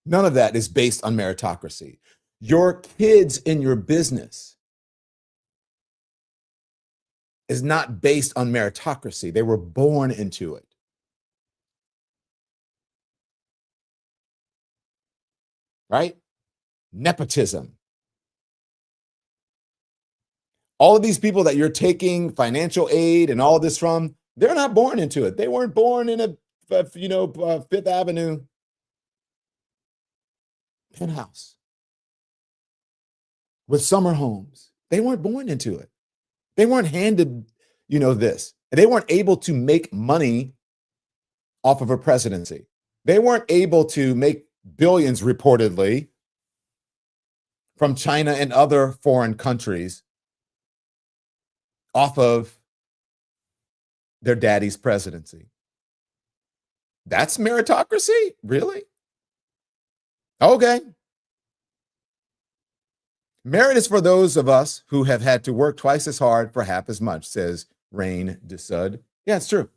None of that is based on meritocracy. Your kids in your business is not based on meritocracy. They were born into it. Right? Nepotism. All of these people that you're taking financial aid and all this from, they're not born into it. They weren't born in a Fifth Avenue penthouse with summer homes. They weren't born into it. They weren't handed, this. They weren't able to make money off of a presidency. They weren't able to make billions, reportedly, from China and other foreign countries off of their daddy's presidency. That's meritocracy? Really? Okay. Merit is for those of us who have had to work twice as hard for half as much, says Rain Desud. Yeah, it's true.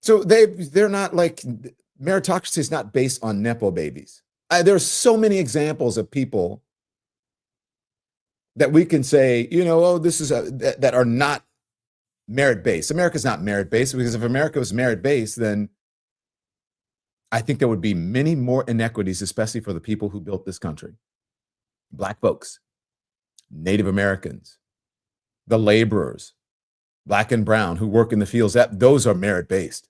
So they're not like, meritocracy is not based on Nepo babies. There's so many examples of people that we can say, this is that are not merit-based. America's not merit-based, because if America was merit-based, then I think there would be many more inequities, especially for the people who built this country. Black folks, Native Americans, the laborers, Black and brown who work in the fields, those are merit-based.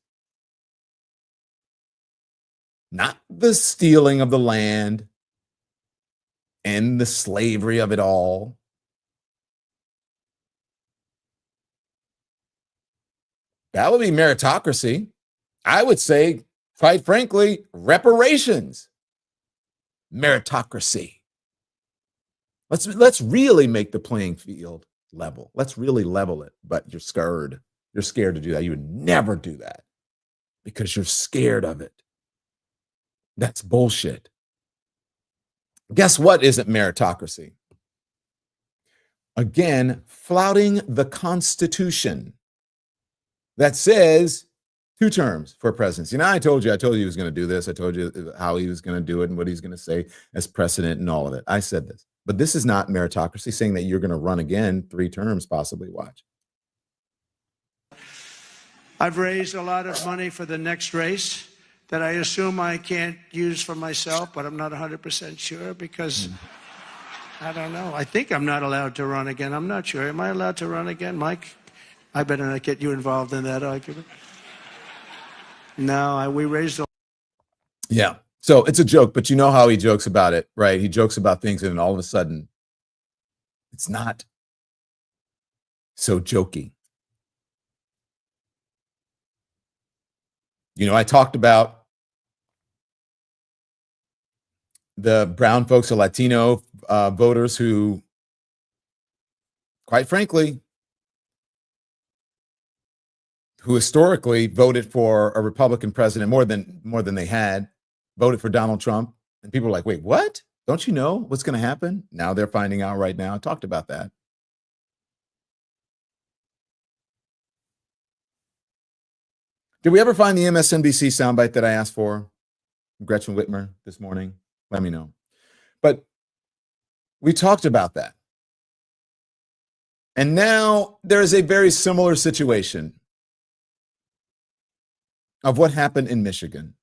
Not the stealing of the land and the slavery of it all. That would be meritocracy. I would say, quite frankly, reparations. Meritocracy. Let's really make the playing field level. Let's really level it. But you're scared. You're scared to do that. You would never do that because you're scared of it. That's bullshit. Guess what isn't meritocracy? Again, flouting the Constitution that says 2 terms for presidency. Now, I told you he was going to do this. I told you how he was going to do it and what he's going to say as precedent and all of it. I said this. But this is not meritocracy, saying that you're going to run again 3 terms, possibly. Watch. I've raised a lot of money for the next race that I assume I can't use for myself, but I'm not 100% sure because I don't know. I think I'm not allowed to run again. I'm not sure. Am I allowed to run again, Mike? I better not get you involved in that argument. No, we raised a... Yeah. So it's a joke, but you know how he jokes about it, right? He jokes about things and then all of a sudden it's not so jokey. You know, I talked about the brown folks or Latino voters who, quite frankly, who historically voted for a Republican president more than they had, voted for Donald Trump. And people are like, wait, what? Don't you know what's going to happen? Now they're finding out right now. I talked about that. Did we ever find the MSNBC soundbite that I asked for? Gretchen Whitmer this morning? Let me know. But we talked about that. And now there is a very similar situation of what happened in Michigan.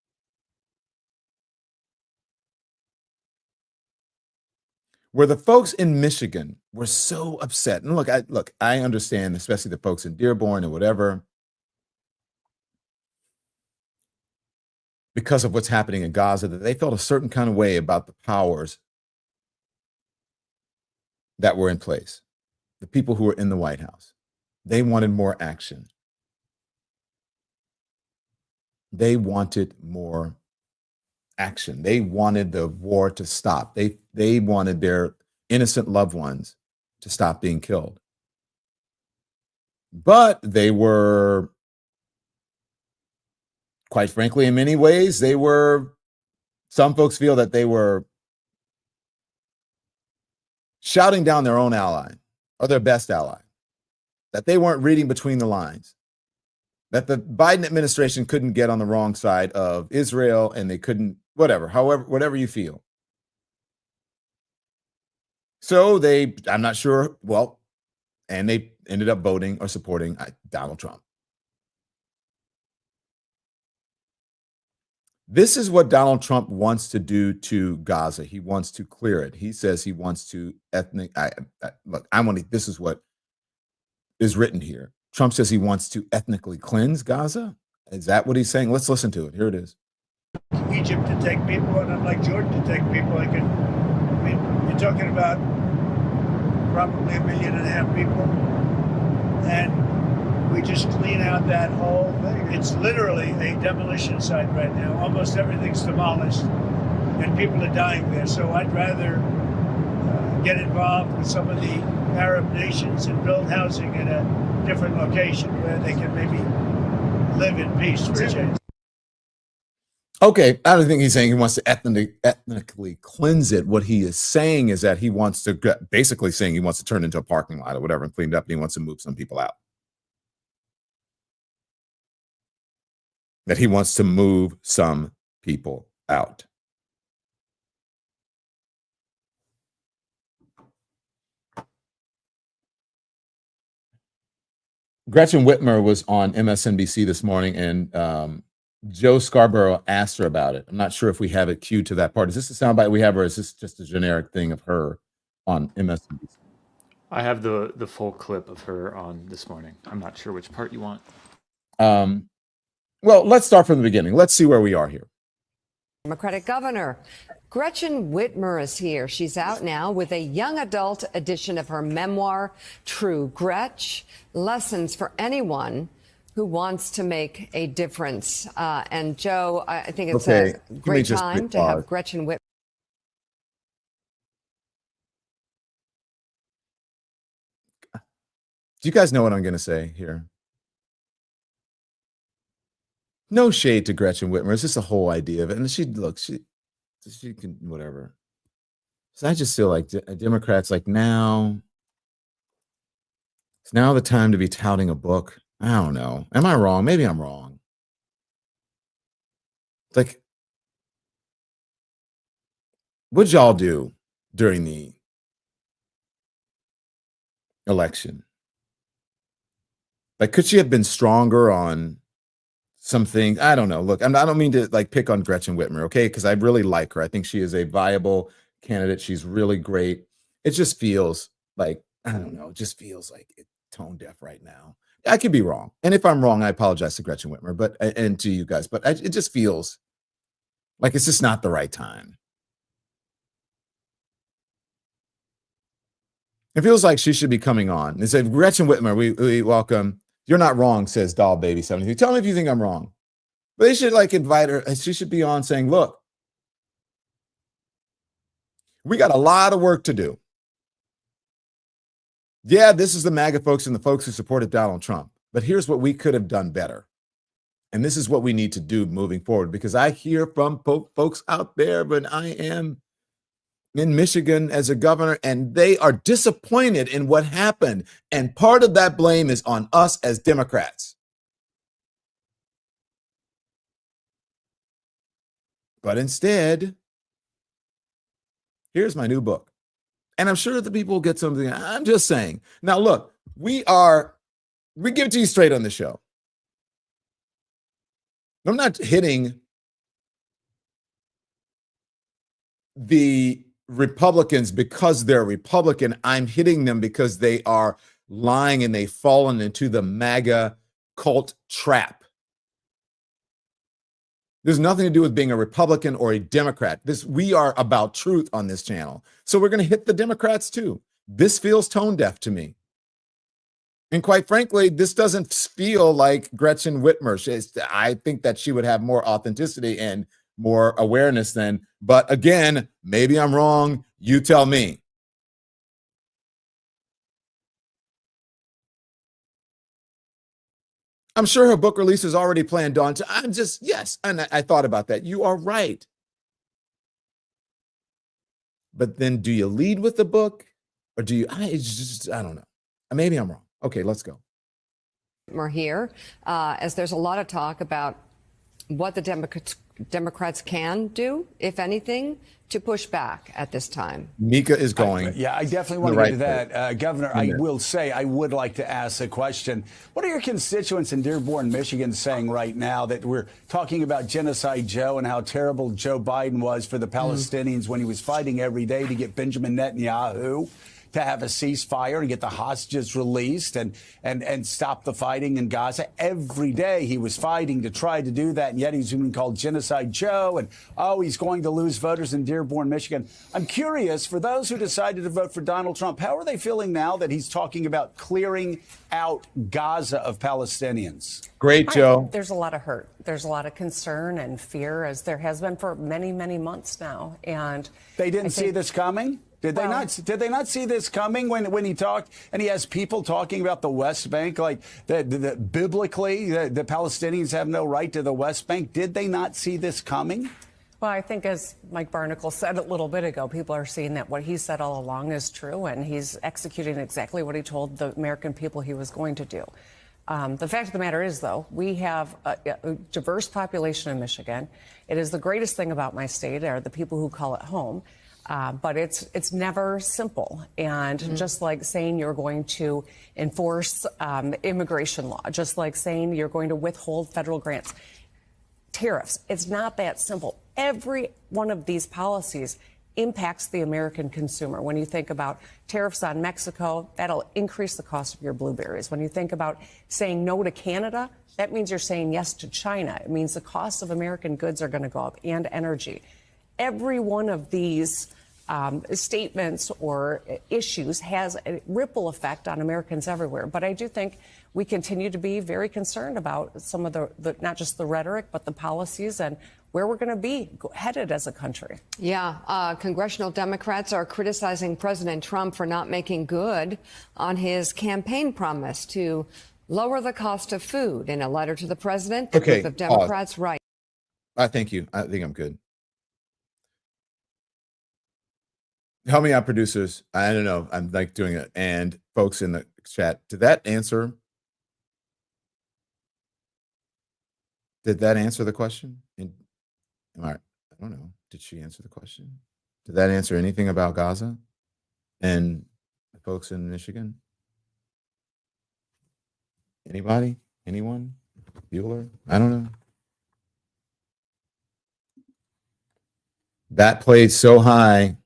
Where the folks in Michigan were so upset. And look, I understand, especially the folks in Dearborn and whatever, because of what's happening in Gaza, that they felt a certain kind of way about the powers that were in place, the people who were in the White House. They wanted more action. They wanted more action. They wanted the war to stop. They wanted their innocent loved ones to stop being killed. But they were, quite frankly, in many ways, some folks feel that they were shouting down their own ally or their best ally, that they weren't reading between the lines, that the Biden administration couldn't get on the wrong side of Israel and they couldn't, whatever you feel. So I'm not sure, and they ended up voting or supporting Donald Trump. This is what Donald Trump wants to do to Gaza. He wants to clear it. He says he wants to this is what is written here. Trump says he wants to ethnically cleanse Gaza. Is that what he's saying? Let's listen to it. Here it is. Egypt to take people, and I'd like Jordan to take people. You're talking about probably 1.5 million people, and we just clean out that whole thing. It's literally a demolition site right now. Almost everything's demolished, and people are dying there. So I'd rather get involved with some of the Arab nations and build housing in a different location where they can maybe live in peace for a change. Okay, I don't think he's saying he wants to ethnically cleanse it. What he is saying is that he wants to basically saying he wants to turn it into a parking lot or whatever and clean it up, and he wants to move some people out. That he wants to move some people out. Gretchen Whitmer was on MSNBC this morning, and Joe Scarborough asked her about it. I'm not sure if we have it queued to that part. Is this a soundbite we have, or is this just a generic thing of her on MSNBC? I have the full clip of her on this morning. I'm not sure which part you want. Well, let's start from the beginning. Let's see where we are here. Democratic governor Gretchen Whitmer is here. She's out now with a young adult edition of her memoir, True Gretch, Lessons for Anyone Who Wants to Make a Difference. And Joe, I think it's a great time to have Gretchen Whitmer. Do you guys know what I'm going to say here? No shade to Gretchen Whitmer. It's just the whole idea of it. And she can, whatever. So I just feel like Democrats, like now, it's now the time to be touting a book. I don't know. Am I wrong? Maybe I'm wrong. Like, what'd y'all do during the election? Like, could she have been stronger on some things? I don't know. Look, I don't mean to like pick on Gretchen Whitmer, okay? Because I really like her. I think she is a viable candidate. She's really great. It just feels like, I don't know, it just feels like it's tone deaf right now. I could be wrong. And if I'm wrong, I apologize to Gretchen Whitmer, but and to you guys, but it just feels like it's just not the right time. It feels like she should be coming on. They say, Gretchen Whitmer, we welcome. You're not wrong, says Doll Baby 73. Tell me if you think I'm wrong. But they should like invite her. She should be on saying, look, we got a lot of work to do. Yeah, this is the MAGA folks and the folks who supported Donald Trump. But here's what we could have done better. And this is what we need to do moving forward. Because I hear from folks out there, but I am in Michigan as a governor, and they are disappointed in what happened. And part of that blame is on us as Democrats. But instead, here's my new book. And I'm sure the people will get something. I'm just saying. Now, look, we give it to you straight on the show. I'm not hitting the Republicans because they're Republican. I'm hitting them because they are lying and they've fallen into the MAGA cult trap. There's nothing to do with being a Republican or a Democrat. We are about truth on this channel. So we're going to hit the Democrats too. This feels tone deaf to me. And quite frankly, this doesn't feel like Gretchen Whitmer. I think that she would have more authenticity and more awareness than, but again, maybe I'm wrong. You tell me. I'm sure her book release is already planned on. Yes, and I thought about that. You are right. But then do you lead with the book or do you, I don't know. Maybe I'm wrong. Okay, let's go. We're here as there's a lot of talk about what the Democrats can do, if anything, to push back at this time. Mika is going. I definitely want to get to that. Governor, I will say, I would like to ask a question. What are your constituents in Dearborn, Michigan saying right now that we're talking about Genocide Joe and how terrible Joe Biden was for the Palestinians when he was fighting every day to get Benjamin Netanyahu to have a ceasefire and get the hostages released and stop the fighting in Gaza. Every day he was fighting to try to do that, and yet he's being called Genocide Joe, and, he's going to lose voters in Dearborn, Michigan. I'm curious, for those who decided to vote for Donald Trump, how are they feeling now that he's talking about clearing out Gaza of Palestinians? Great, Joe. There's a lot of hurt. There's a lot of concern and fear, as there has been for many, many months now. And they didn't see this coming? Did they not see this coming when he talked and he has people talking about the West Bank, like biblically the Palestinians have no right to the West Bank? Did they not see this coming? Well, I think, as Mike Barnicle said a little bit ago, people are seeing that what he said all along is true, and he's executing exactly what he told the American people he was going to do. The fact of the matter is, though, we have a diverse population in Michigan. It is the greatest thing about my state, are the people who call it home. But it's never simple. And just like saying you're going to enforce immigration law, just like saying you're going to withhold federal grants, tariffs, it's not that simple. Every one of these policies impacts the American consumer. When you think about tariffs on Mexico, that'll increase the cost of your blueberries. When you think about saying no to Canada, that means you're saying yes to China. It means the cost of American goods are going to go up, and energy. Every one of these statements or issues has a ripple effect on Americans everywhere. But I do think we continue to be very concerned about some of the not just the rhetoric, but the policies and where we're going to be headed as a country. Yeah, congressional Democrats are criticizing President Trump for not making good on his campaign promise to lower the cost of food. In a letter to the president, the group of Democrats write. Thank you. I think I'm good. Help me out, producers. I don't know. I'm like doing it. And folks in the chat, did that answer the question? All right. I don't know. Did she answer the question? Did that answer anything about Gaza and the folks in Michigan? Anybody? Anyone? Bueller? I don't know. That played so high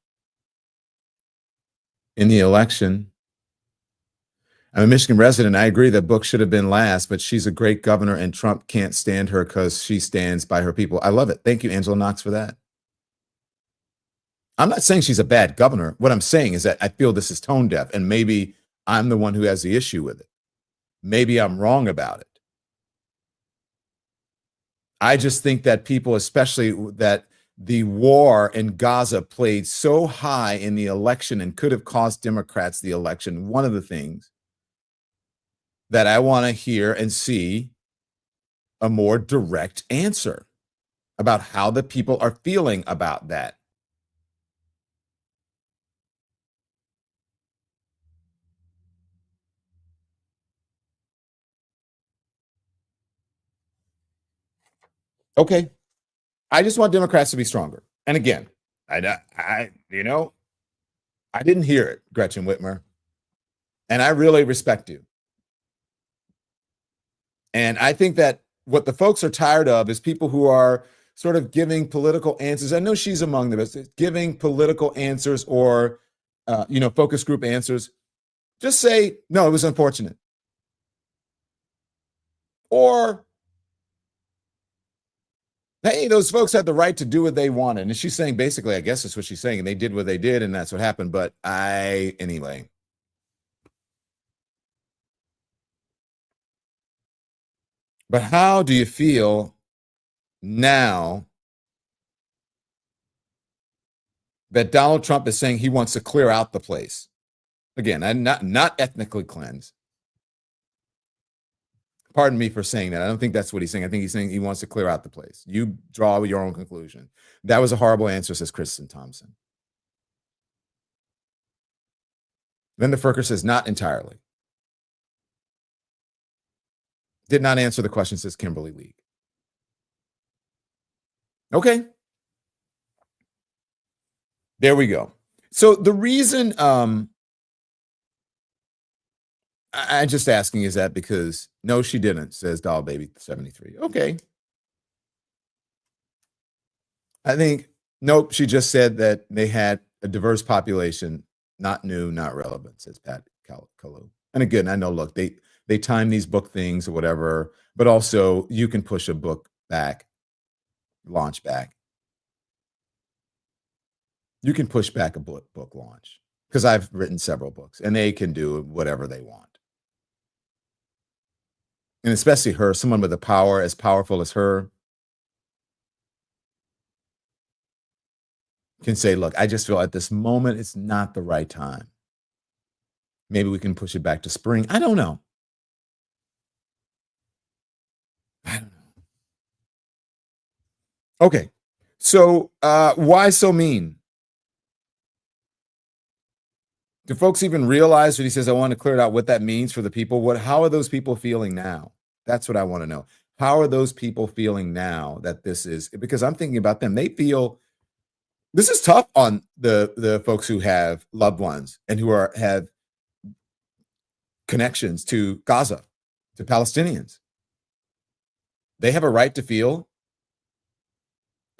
in the election. I'm a Michigan resident. I agree that Book should have been last, but she's a great governor and Trump can't stand her because she stands by her people. I love it. Thank you, Angela Knox, for that. I'm not saying she's a bad governor. What I'm saying is that I feel this is tone deaf, and maybe I'm the one who has the issue with it. Maybe I'm wrong about it. I just think that people, especially that the war in Gaza played so high in the election and could have cost Democrats the election. One of the things that I want to hear and see a more direct answer about how the people are feeling about that. Okay. I just want Democrats to be stronger. And again, I didn't hear it, Gretchen Whitmer. And I really respect you. And I think that what the folks are tired of is people who are sort of giving political answers. I know she's among them, giving political answers or, focus group answers. Just say, no, it was unfortunate. Or, hey, those folks had the right to do what they wanted. And she's saying, basically, I guess that's what she's saying. And they did what they did, and that's what happened. But anyway. But how do you feel now that Donald Trump is saying he wants to clear out the place? Again, I'm not ethnically cleanse. Pardon me for saying that. I don't think that's what he's saying. I think he's saying he wants to clear out the place. You draw your own conclusion. That was a horrible answer, says Kristen Thompson. Then the Furker says, not entirely. Did not answer the question, says Kimberly League. Okay. There we go. So the reason I'm just asking is that because no, she didn't, says Doll Baby 73. Okay. I think, nope, she just said that they had a diverse population, not new, not relevant, says Pat Kalu. And again, I know, look, they time these book things or whatever, but also you can push a book back, launch back. You can push back a book launch because I've written several books and they can do whatever they want. And especially her, someone with a power as powerful as her, can say, look, I just feel at this moment it's not the right time. Maybe we can push it back to spring. I don't know. Okay. So why so mean? Do folks even realize when he says, I want to clear it out, what that means for the people? How are those people feeling now? That's what I want to know. How are those people feeling now that this is, because I'm thinking about them. They feel this is tough on the folks who have loved ones and who have connections to Gaza, to Palestinians. They have a right to feel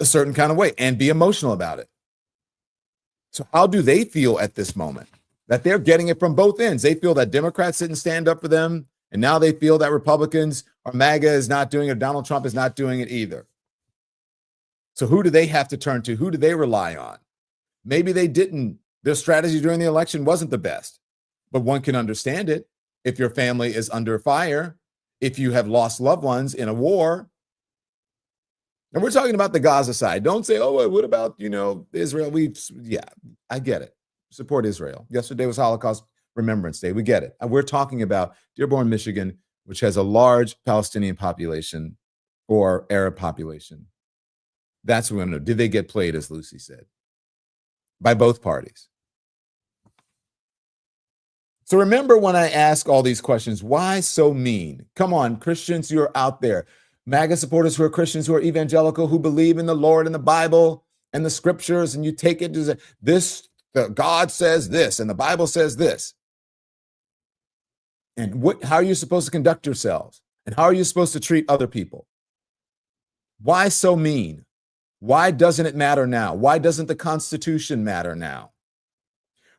a certain kind of way and be emotional about it. So how do they feel at this moment? That they're getting it from both ends. They feel that Democrats didn't stand up for them, and now they feel that Republicans or MAGA is not doing it, or Donald Trump is not doing it either. So who do they have to turn to? Who do they rely on? Maybe they didn't. Their strategy during the election wasn't the best, but one can understand it. If your family is under fire, if you have lost loved ones in a war, and we're talking about the Gaza side. Don't say, oh, what about, Israel? I get it. Support Israel. Yesterday was Holocaust Remembrance Day. We get it. And we're talking about Dearborn, Michigan, which has a large Palestinian population or Arab population. That's what we want to know. Did they get played, as Lucy said, by both parties? So remember when I ask all these questions, why so mean? Come on, Christians, you're out there. MAGA supporters who are Christians, who are evangelical, who believe in the Lord and the Bible and the scriptures, and you take it as this, God says this, and the Bible says this. And how are you supposed to conduct yourselves? And how are you supposed to treat other people? Why so mean? Why doesn't it matter now? Why doesn't the Constitution matter now?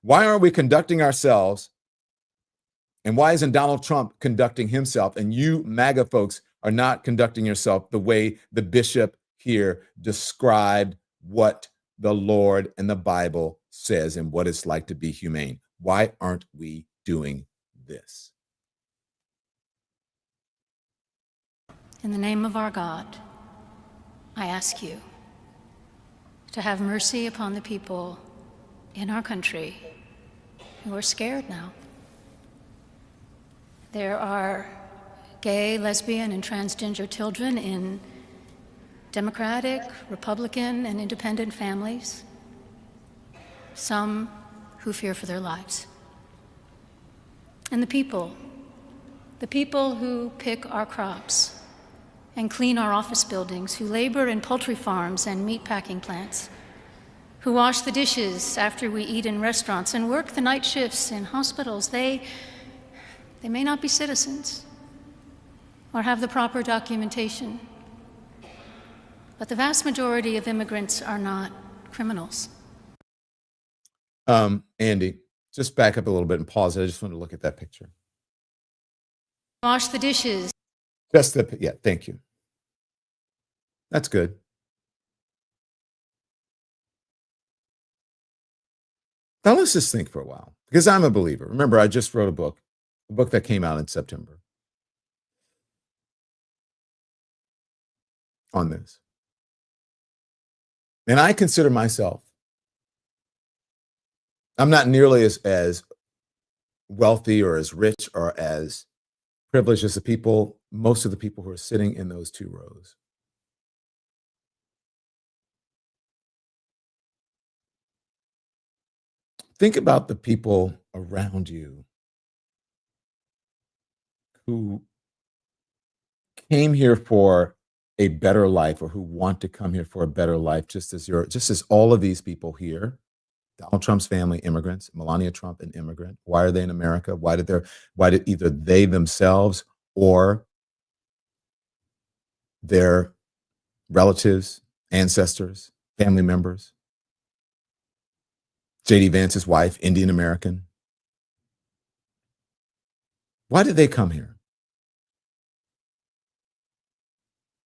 Why aren't we conducting ourselves? And why isn't Donald Trump conducting himself? And you MAGA folks are not conducting yourself the way the bishop here described what the Lord and the Bible says and what it's like to be humane. Why aren't we doing this? In the name of our God, I ask you to have mercy upon the people in our country who are scared now. There are gay, lesbian, and transgender children in Democratic, Republican, and independent families, some who fear for their lives. And the people who pick our crops and clean our office buildings, who labor in poultry farms and meatpacking plants, who wash the dishes after we eat in restaurants and work the night shifts in hospitals, they may not be citizens or have the proper documentation, but the vast majority of immigrants are not criminals. Andy, just back up a little bit and pause it. I just want to look at that picture. Wash the dishes. Yeah, thank you. That's good. Now let's just think for a while, because I'm a believer. Remember, I just wrote a book that came out in September on this. And I consider myself, I'm not nearly as wealthy or as rich or as privileged as most of the people who are sitting in those two rows. Think about the people around you who came here for a better life, or who want to come here for a better life, just as all of these people here. Donald Trump's family, immigrants. Melania Trump, an immigrant. Why are they in America? Why did either they themselves or their relatives, ancestors, family members? J.D. Vance's wife, Indian American. Why did they come here?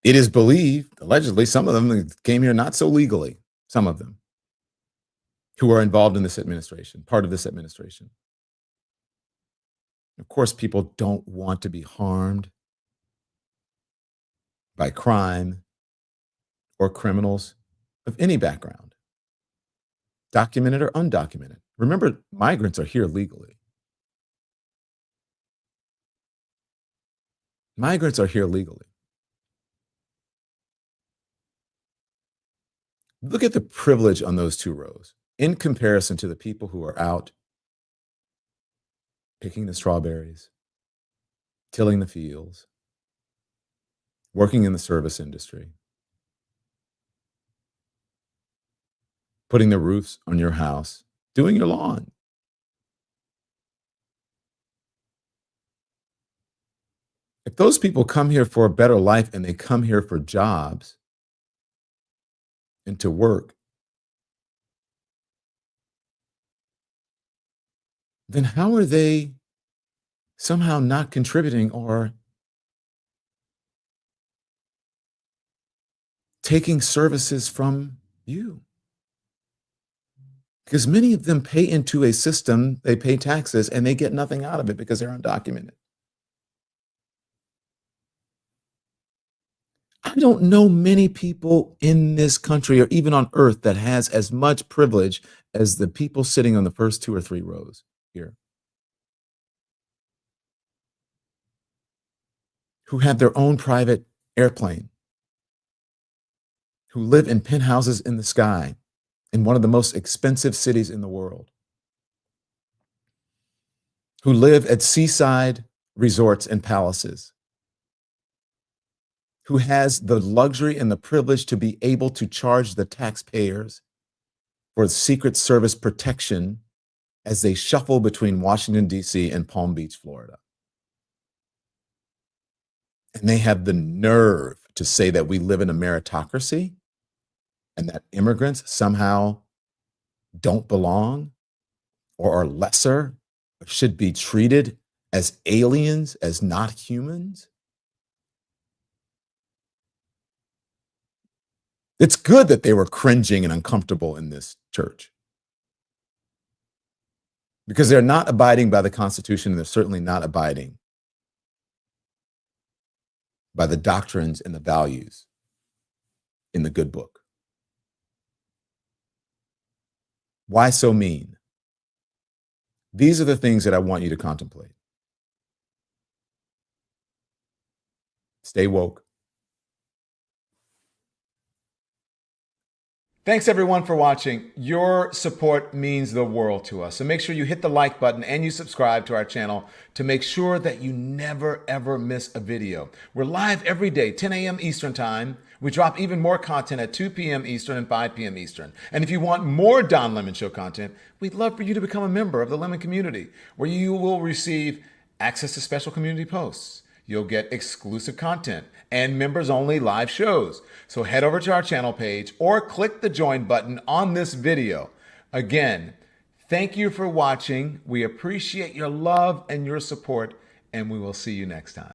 It is believed, allegedly, some of them came here not so legally, some of them, who are involved in this administration, part of this administration. Of course, people don't want to be harmed by crime or criminals of any background, documented or undocumented. Remember, migrants are here legally. Migrants are here legally. Look at the privilege on those two rows in comparison to the people who are out picking the strawberries, tilling the fields, working in the service industry, putting the roofs on your house, doing your lawn. If those people come here for a better life and they come here for jobs and to work, then how are they somehow not contributing or taking services from you? Because many of them pay into a system, they pay taxes, and they get nothing out of it because they're undocumented. I don't know many people in this country or even on earth that has as much privilege as the people sitting on the first 2 or 3 rows here, who have their own private airplane, who live in penthouses in the sky in one of the most expensive cities in the world, who live at seaside resorts and palaces, who has the luxury and the privilege to be able to charge the taxpayers for Secret Service protection as they shuffle between Washington, D.C. and Palm Beach, Florida. And they have the nerve to say that we live in a meritocracy and that immigrants somehow don't belong or are lesser, or should be treated as aliens, as not humans. It's good that they were cringing and uncomfortable in this church, because they're not abiding by the Constitution, and they're certainly not abiding by the doctrines and the values in the good book. Why so mean? These are the things that I want you to contemplate. Stay woke. Thanks everyone for watching. Your support means the world to us. So make sure you hit the like button and you subscribe to our channel to make sure that you never ever miss a video. We're live every day, 10 a.m. Eastern time. We drop even more content at 2 p.m. Eastern and 5 p.m. Eastern. And if you want more Don Lemon Show content, we'd love for you to become a member of the Lemon community, where you will receive access to special community posts. You'll get exclusive content and members-only live shows. So head over to our channel page or click the join button on this video. Again, thank you for watching. We appreciate your love and your support, and we will see you next time.